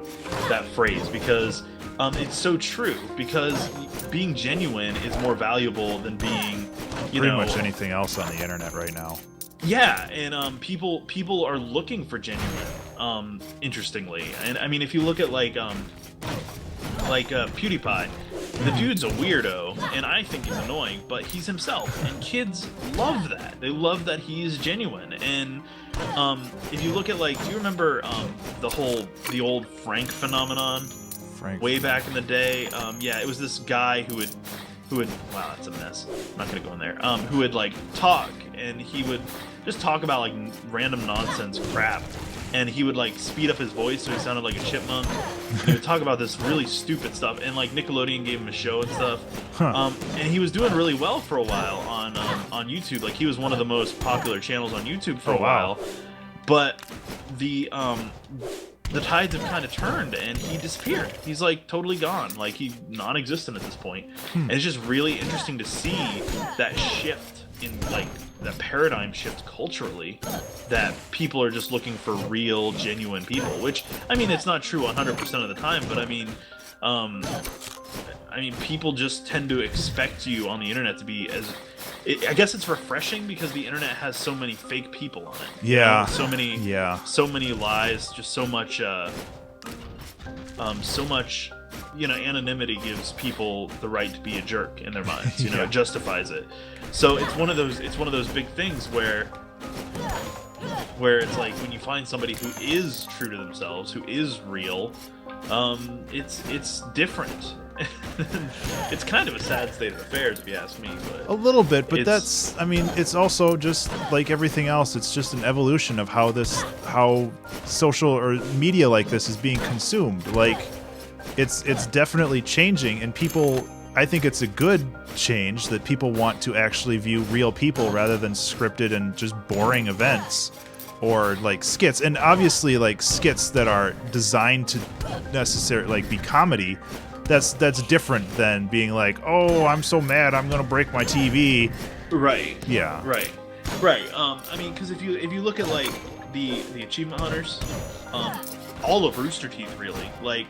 phrase because it's so true. Because being genuine is more valuable than being, pretty much anything else on the internet right now. Yeah, and people are looking for genuine. Interestingly, and I mean, if you look at like PewDiePie, the dude's a weirdo, and I think he's annoying, but he's himself, and kids love that. They love that he's genuine. And if you look at, like, do you remember the old Frank phenomenon? Way back in the day? Yeah, it was this guy who would wow, that's a mess. I'm not gonna go in there. Who would like talk, and he would just talk about like random nonsense crap. And he would like speed up his voice so he sounded like a chipmunk. He would talk about this really stupid stuff, and like Nickelodeon gave him a show and stuff. And he was doing really well for a while on YouTube. Like, he was one of the most popular channels on YouTube for a while. But the tides have kind of turned, and he disappeared. He's like totally gone. Like, he's non-existent at this point. And it's just really interesting to see that shift in like the paradigm shift culturally, that people are just looking for real, genuine people, which, I mean, it's not true 100% of the time, but I mean, people just tend to expect you on the internet to be as, I guess it's refreshing because the internet has so many fake people on it. Yeah. You know, so many lies, just so much, you know, anonymity gives people the right to be a jerk in their minds. You know, it justifies it. So it's one of those big things where it's like when you find somebody who is true to themselves, who is real, it's different. It's kind of a sad state of affairs, if you ask me. But a little bit, but that's, I mean, it's also just like everything else. It's just an evolution of how social or media like this is being consumed. Like, it's definitely changing, and people, I think it's a good change that people want to actually view real people rather than scripted and just boring events or like skits. And obviously, like, skits that are designed to necessarily like be comedy, that's different than being like, oh, I'm so mad, I'm gonna break my TV. Right. Yeah. Right. I mean, because if you look at like the achievement hunters, all of Rooster Teeth, really. Like,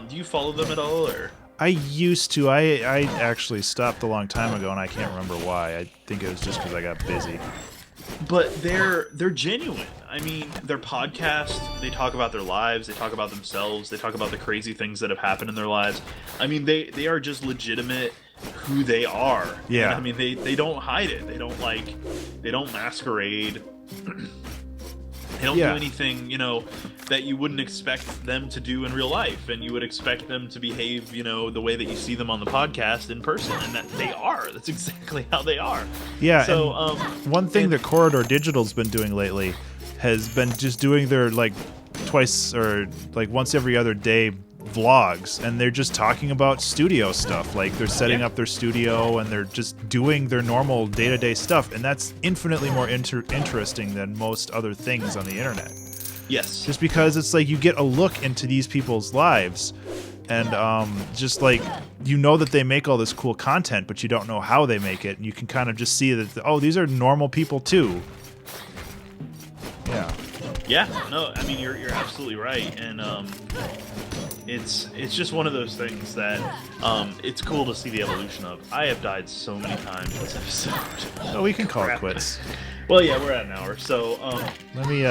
do you follow them at all, or? I used to. I actually stopped a long time ago, and I can't remember why. I think it was just because I got busy. But they're genuine. I mean, their podcast, they talk about their lives, they talk about themselves, they talk about the crazy things that have happened in their lives. I mean, they are just legitimate who they are. Yeah. And, I mean, they don't hide it. They don't masquerade. They don't Yeah. do anything, that you wouldn't expect them to do in real life, and you would expect them to behave, the way that you see them on the podcast in person, and that they are. That's exactly how they are. Yeah. So, one thing and- that Corridor Digital's been doing lately has been just doing their twice or once every other day vlogs, and they're just talking about studio stuff. Like they're setting Yeah. up their studio and they're just doing their normal day-to-day stuff, and that's infinitely more interesting than most other things on the internet. yes. Just because it's like you get a look into these people's lives, and just that they make all this cool content, but you don't know how they make it, and you can kind of just see that, these are normal people too. Yeah. Yeah, no, I mean you're absolutely right, and it's just one of those things that it's cool to see the evolution of. I have died so many times this episode. So we can call it Crap. quits. Well, yeah, we're at an hour, so Let me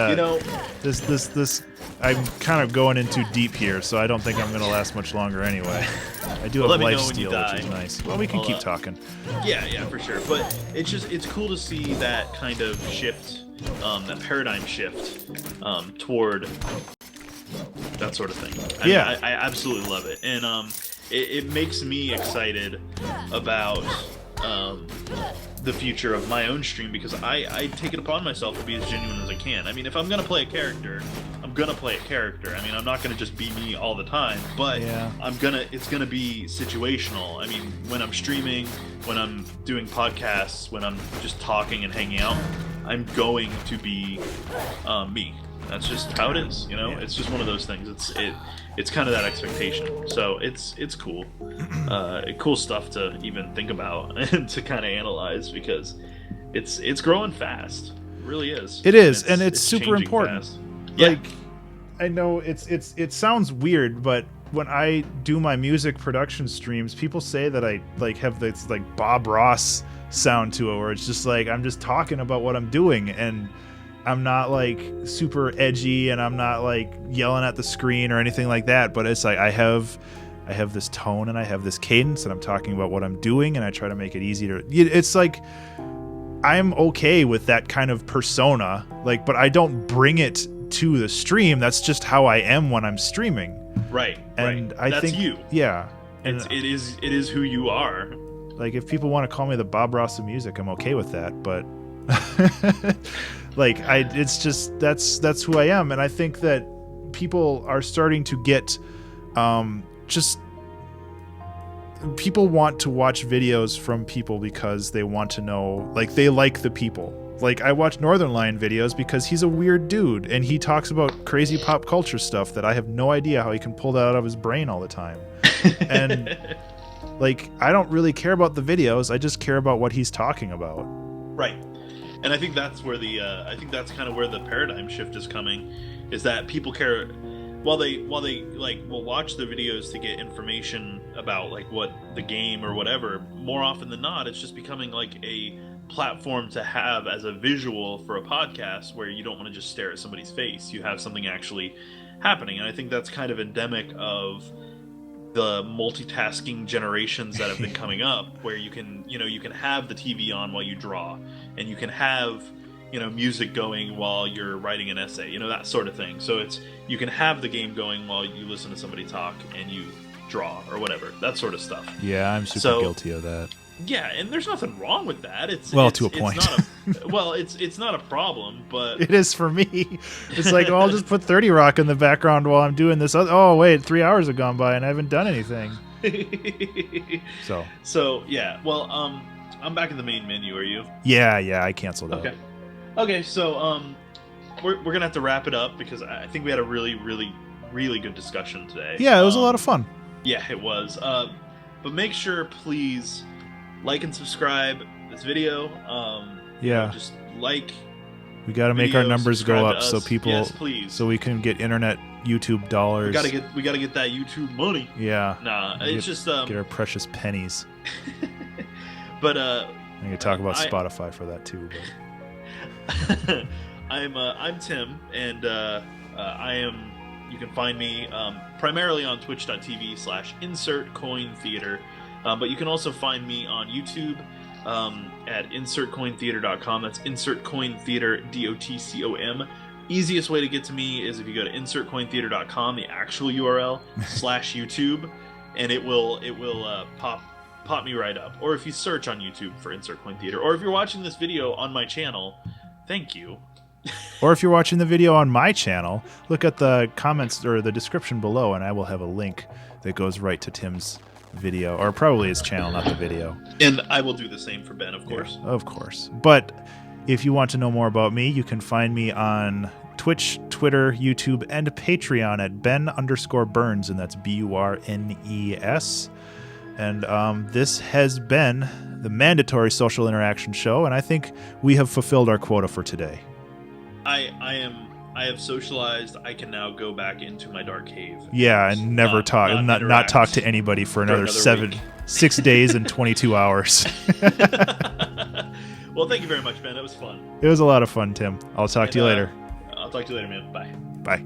this I'm kind of going in too deep here, so I don't think I'm gonna last much longer anyway. I do Well, have let me life know when you steal, which is die. nice. Well, we can I'll, keep talking. yeah, for sure. But it's cool to see that kind of shift, that paradigm shift toward that sort of thing. I mean, Yeah. I absolutely love it, and it makes me excited about the future of my own stream, because I take it upon myself to be as genuine as I can. I mean, if I'm gonna play a character, I'm gonna play a character. I mean, I'm not gonna just be me all the time, but Yeah. it's gonna be situational. I mean, when I'm streaming, when I'm doing podcasts, when I'm just talking and hanging out, I'm going to be me. That's just how it is, Yeah. It's just one of those things. It's kind of that expectation. So it's cool, cool stuff to even think about and to kind of analyze, because it's growing fast. It really is. It is, and it's super changing important. fast. Yeah. Like, I know it sounds weird, but when I do my music production streams, people say that I have this Bob Ross sound to it, where it's just I'm just talking about what I'm doing, and I'm not super edgy, and I'm not yelling at the screen or anything like that, but it's I have this tone and I have this cadence, and I'm talking about what I'm doing, and I try to make it easy to. It's I'm okay with that kind of persona, but I don't bring it to the stream. That's just how I am when I'm streaming. Right. And right. I think you. Yeah. And It is who you are. if people want to call me the Bob Ross of music, I'm okay with that, but it's just that's who I am, and I think that people are starting to get just people want to watch videos from people because they want to know, they like the people. I watch Northern Lion videos because he's a weird dude, and he talks about crazy pop culture stuff that I have no idea how he can pull that out of his brain all the time. And I don't really care about the videos, I just care about what he's talking about. Right. And I think that's where kind of where the paradigm shift is coming, is that people care while they will watch the videos to get information about what the game or whatever. More often than not, it's just becoming a platform to have as a visual for a podcast, where you don't want to just stare at somebody's face. You have something actually happening, and I think that's kind of endemic of the multitasking generations that have been coming up, where you can have the TV on while you draw, and you can have music going while you're writing an essay, that sort of thing. So you can have the game going while you listen to somebody talk and you draw or whatever, that sort of stuff. Yeah, I'm super guilty of that. Yeah, and there's nothing wrong with that. To a point. It's not a problem, but it is for me. It's I'll just put 30 Rock in the background while I'm doing this. Oh wait, 3 hours have gone by and I haven't done anything. So yeah. Well, I'm back in the main menu. Are you? Yeah, I canceled out. Okay. So we're gonna have to wrap it up, because I think we had a really, really, really good discussion today. Yeah, it was a lot of fun. Yeah, it was. But make sure, please, like and subscribe this video. Just like. We got to make our numbers go up so people, yes, please, so we can get internet YouTube dollars. We gotta get that YouTube money. Yeah. Nah, it's just get our precious pennies. But I can talk about Spotify for that too. But I'm Tim, and you can find me primarily on twitch.tv/insertcointheater, but you can also find me on YouTube at insertcointheater.com. That's insertcointheater, DOTCOM. Easiest way to get to me is if you go to insertcointheater.com, the actual URL /YouTube, and it will pop me right up. Or if you search on YouTube for Insert Coin Theater, or if you're watching this video on my channel, thank you. Or if you're watching the video on my channel, look at the comments or the description below, and I will have a link that goes right to Tim's video, or probably his channel, not the video. And I will do the same for Ben, of course. Yeah, of course. But if you want to know more about me, you can find me on Twitch, Twitter, YouTube, and Patreon at Ben_Burns, and that's BURNES. And this has been the Mandatory Social Interaction Show, and I think we have fulfilled our quota for today. I have socialized. I can now go back into my dark cave. Yeah, and never talk, not talk to anybody for another 6 days and 22 hours. Well, thank you very much, Ben. It was fun. It was a lot of fun, Tim. I'll talk to you later. I'll talk to you later, man. Bye. Bye.